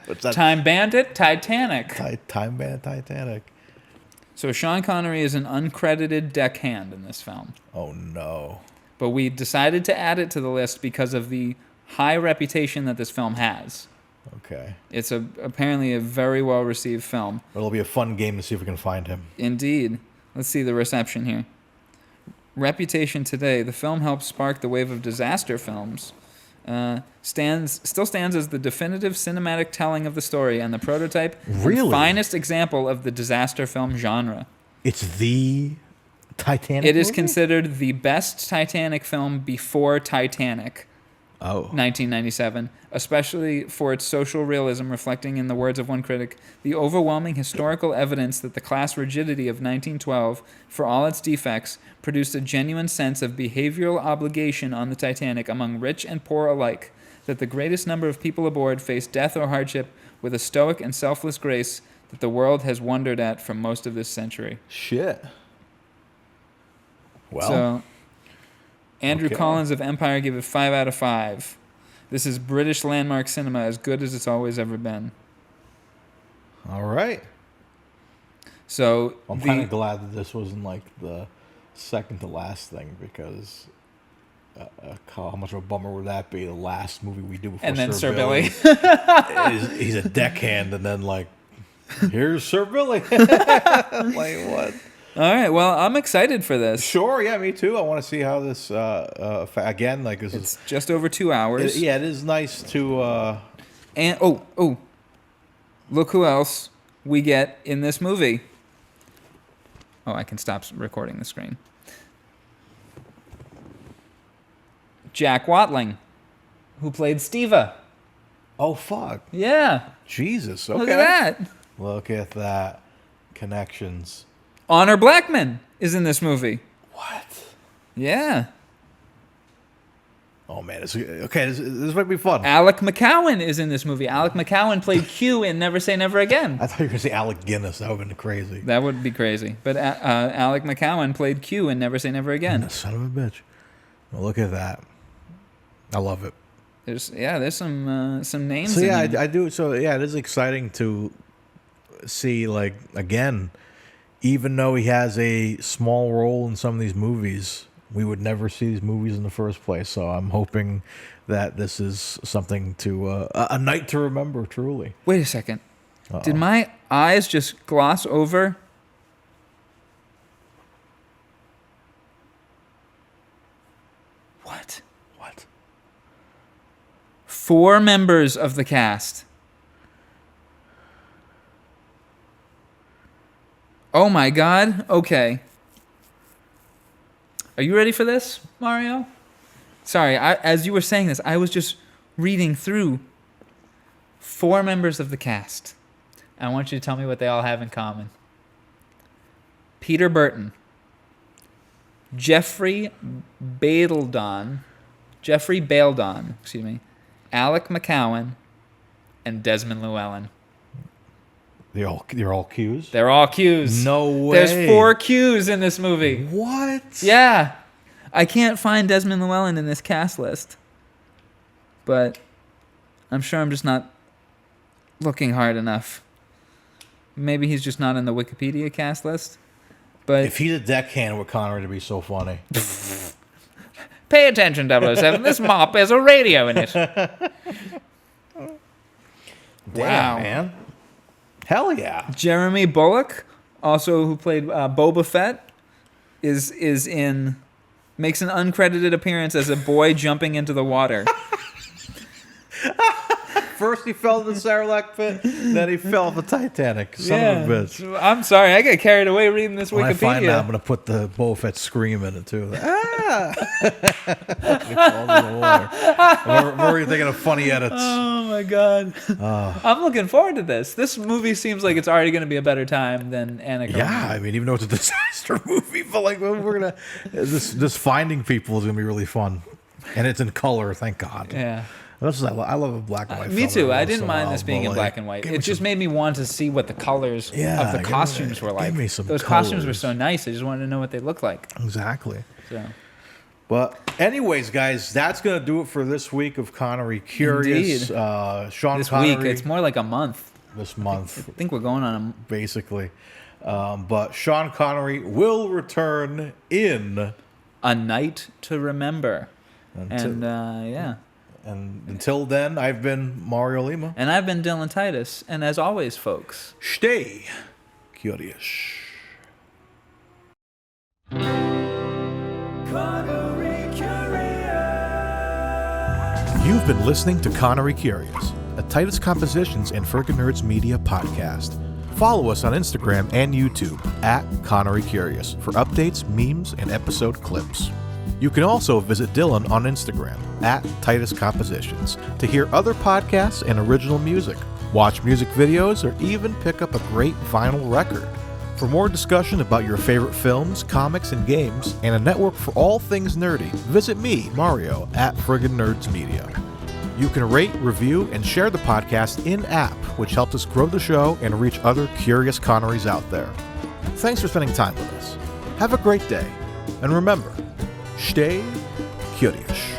What's that? Time Bandit, Titanic. Time Bandit, Titanic. So Sean Connery is an uncredited deckhand in this film. Oh, no. But we decided to add it to the list because of the high reputation that this film has. Okay. It's apparently a very well-received film. It'll be a fun game to see if we can find him. Indeed. Let's see the reception here. Reputation today. The film helped spark the wave of disaster films. Still stands as the definitive cinematic telling of the story and the prototype and finest example of the disaster film genre. It's the Titanic It is movie? considered the best Titanic film before Titanic. Oh. 1997, especially for its social realism, reflecting, in the words of one critic, the overwhelming historical evidence that the class rigidity of 1912, for all its defects, produced a genuine sense of behavioral obligation on the Titanic among rich and poor alike, that the greatest number of people aboard faced death or hardship with a stoic and selfless grace that the world has wondered at for most of this century. Shit. Well, So, Andrew okay. Collins of Empire gave it 5 out of 5. This is British landmark cinema, as good as it's always ever been. all right. So, I'm kind of glad that this wasn't like the second to last thing, because how much of a bummer would that be? The last movie we do before and then Sir Billy. Billy. He's a deckhand, and then like, here's Sir Billy. Like what? All right, well, I'm excited for this. Sure, yeah, me too. I want to see how this again. Like this It's just over 2 hours. is. Yeah, it is nice to. And look who else we get in this movie. Oh, I can stop recording the screen. Jack Watling, who played Steva. Oh fuck! Yeah, Jesus. Okay. look at that. Look at that. Connections. Honor Blackman is in this movie. What? Yeah. Oh man, this might be fun. Alec McCowan is in this movie. Alec McCowan played Q in Never Say Never Again. I thought you were gonna say Alec Guinness. That would have been crazy. That would be crazy. But Alec McCowan played Q in Never Say Never Again. Son of a bitch. Well, look at that. I love it. There's some names. So in yeah, here. I do. So yeah, it is exciting to see, like, again, even though he has a small role in some of these movies, we would never see these movies in the first place. So I'm hoping that this is something to a night to remember. Truly. Wait a second. Did my eyes just gloss over? What? What? 4 members of the cast. Oh my God. Okay. Are you ready for this, Mario? Sorry, as you were saying this, I was just reading through 4 members of the cast. I want you to tell me what they all have in common. Peter Burton, Jeffrey Baildon, Alec McCowan, and Desmond Llewellyn. They're all Qs? They're all Qs. No way. There's 4 Qs in this movie. What? Yeah. I can't find Desmond Llewellyn in this cast list. But I'm sure I'm just not looking hard enough. Maybe he's just not in the Wikipedia cast list. But If he's a deckhand with Connery, to be so funny. pay attention, 007. This mop has a radio in it. Wow. Damn, man. Hell yeah. Jeremy Bulloch, also who played Boba Fett, makes an uncredited appearance as a boy jumping into the water. First he fell in the Sarlacc pit, then he fell off the Titanic. Son of a bitch. I'm sorry, I got carried away reading this When I find Wikipedia. out, I'm going to put the Boba Fett scream in it, too. Ah! He falls in the water. I'm already thinking of funny edits. Oh my God. I'm looking forward to this. This movie seems like it's already going to be a better time than Anaconda. Yeah, I mean, even though it's a disaster movie, but like we're going to... This finding people is going to be really fun. And it's in color, thank God. Yeah. I love a black and white Me film too. every I once didn't in a mind while, this being but, in like, black and white. give It me just some- made me want to see what the colors Yeah, of the give me- costumes were like. give me some Those costumes were colors. so nice. I just wanted to know what they looked like. Exactly. So. But anyways, guys, that's going to do it for this week of Connery Curious. Indeed. Sean This Connery. week, it's more like a month. This month, I think we're going on basically. But Sean Connery will return in... a night to remember. Until- Yeah. And until then, I've been Mario Lima. And I've been Dylan Titus. And as always, folks, Stay curious. Connery Curious. You've been listening to Connery Curious, a Titus Compositions and Friggin' Nerds Media podcast. Follow us on Instagram and YouTube at Connery Curious for updates, memes, and episode clips. You can also visit Dylan on Instagram at Titus Compositions to hear other podcasts and original music, watch music videos, or even pick up a great vinyl record. For more discussion about your favorite films, comics, and games, and a network for all things nerdy, visit me, Mario, at Friggin' Nerds Media. You can rate, review, and share the podcast in-app, which helps us grow the show and reach other curious Connerys out there. Thanks for spending time with us. Have a great day, and remember, stay curious.